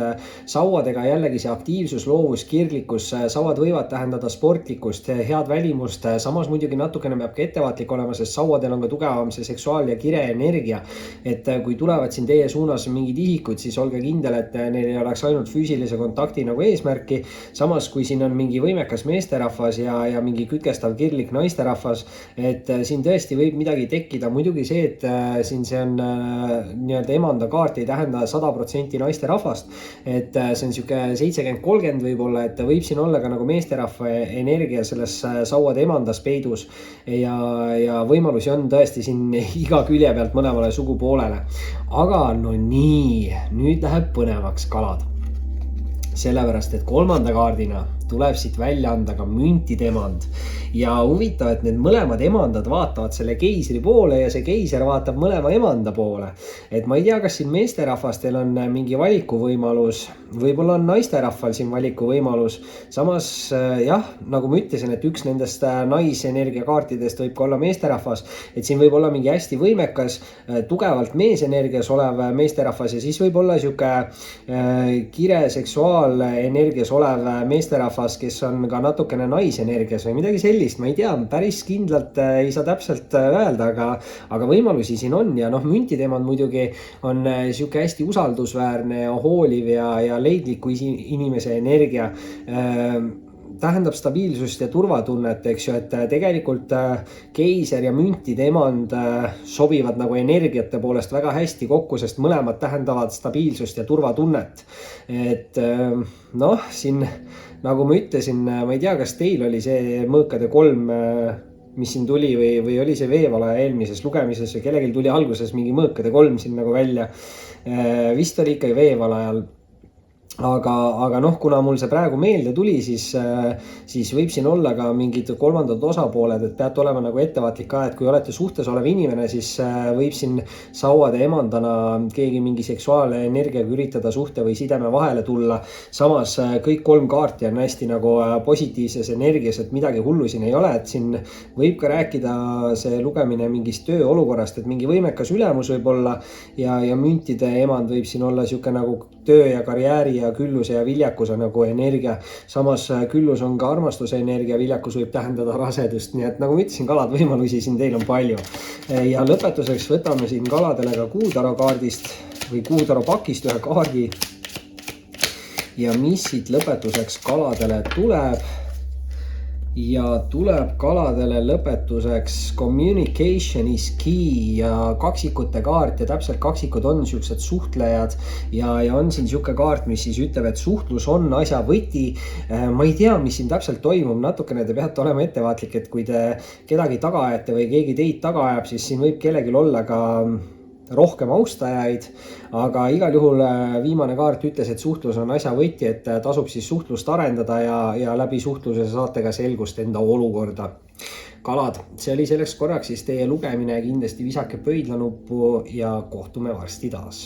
Sauadega jällegi see aktiivsus, loovus, kirglikkus, sauad võivad tähendada sportlikkust, head välimust. Samas muidugi natukene peab ka ettevaatlik olema, sest sauadel on ka tugevam see seksuaal- ja kireenergia. Et kui tulevad siin teie suunas mingid ihikud, siis olge kindel, et neil ei oleks ainult füüsilise kontakti nagu eesmärki. Samas kui siin on mingi võimekas meesterahvas ja mingi kütkestav kirglik naisterahvas, et siin tõesti võib midagi tekkida. Muidugi see, et siin see on nii-öelda emanda kaart ei tähenda 100% naisterahvast, et see on sihuke 70-30 võib-olla, et võib siin olla ka nagu meesterahva energia selles sauade emandas peidus ja võimalusi on tõesti siin iga külje pealt mõlemale sugupoolele. Aga no nii, nüüd läheb põnevaks, kalad. Sellepärast, et kolmanda kaardina tuleb siit välja anda ka müntide emand ja huvitav, et need mõlemad emandad vaatavad selle keisri poole ja see keiser vaatab mõlema emanda poole. Et ma ei tea, kas siin meesterahvastel on mingi valikuvõimalus, võib-olla on naisterahval siin valikuvõimalus. Samas jah, nagu ma ütlesin, et üks nendest naisenergia kaartidest võib ka olla meesterahvas, et siin võib olla mingi hästi võimekas, tugevalt meesenergias olev meesterahvas ja siis võib olla sihuke kire seksuaalenergias olev meesterahvas, kes on ka natukene naisenergias või midagi sellist, ma ei tea, päris kindlalt ei saa täpselt öelda, aga võimalusi siin on ja noh, müntide emand muidugi on sihuke hästi usaldusväärne ja hooliv ja leidliku inimese energia. Tähendab stabiilsust ja turvatunnet, eks ju, et tegelikult keiser ja müntide emand sobivad nagu energiate poolest väga hästi kokku, sest mõlemad tähendavad stabiilsust ja turvatunnet. Et noh, siin nagu ma ütlesin, ma ei tea, kas teil oli see mõõkade 3, mis siin tuli või oli see veevalaja eelmises lugemises või kellelgi tuli alguses mingi mõõkade 3 siin nagu välja. Vist oli ikkagi veevalajal. Aga noh, kuna mul see praegu meelde tuli, siis võib siin olla ka mingid kolmandad osapooled, et peate olema nagu ettevaatlik ka, et kui olete suhtes olev inimene, siis võib siin sauade emandana keegi mingi seksuaalne energiaga üritada suhte või sideme vahele tulla. Samas kõik 3 kaarti on hästi nagu positiivses energias, et midagi hullu siin ei ole, et siin võib ka rääkida see lugemine mingist tööolukorrast, et mingi võimekas ülemus võib olla ja müntide emand võib siin olla sihuke nagu töö ja karjääri ja külluse ja viljakuse nagu energia. Samas küllus on ka armastuse energia, viljakus võib tähendada rasedust, nii et nagu ma ütlesin, kalad, võimalusi siin teil on palju. Ja lõpetuseks võtame siin kaladele ka kuutaro kaardist või kuutaro pakist ühe kaardi. Ja mis siit lõpetuseks kaladele tuleb? Ja tuleb kaladele lõpetuseks communication is key ja kaksikute kaart ja täpselt kaksikud on siuksed suhtlejad ja on siin siuke kaart, mis siis ütleb, et suhtlus on asja võti. Ma ei tea, mis siin täpselt toimub, natukene te peate olema ettevaatlik, et kui te kedagi taga ajate või keegi teid taga ajab, siis siin võib kellelgi olla ka rohkem austajaid, aga igal juhul viimane kaart ütles, et suhtlus on asja võti, et tasub siis suhtlust arendada ja läbi suhtluse saate ka selgust enda olukorda. Kalad, see oli selleks korraks siis teie lugemine, kindlasti visake pöidlanuppu ja kohtume varsti taas.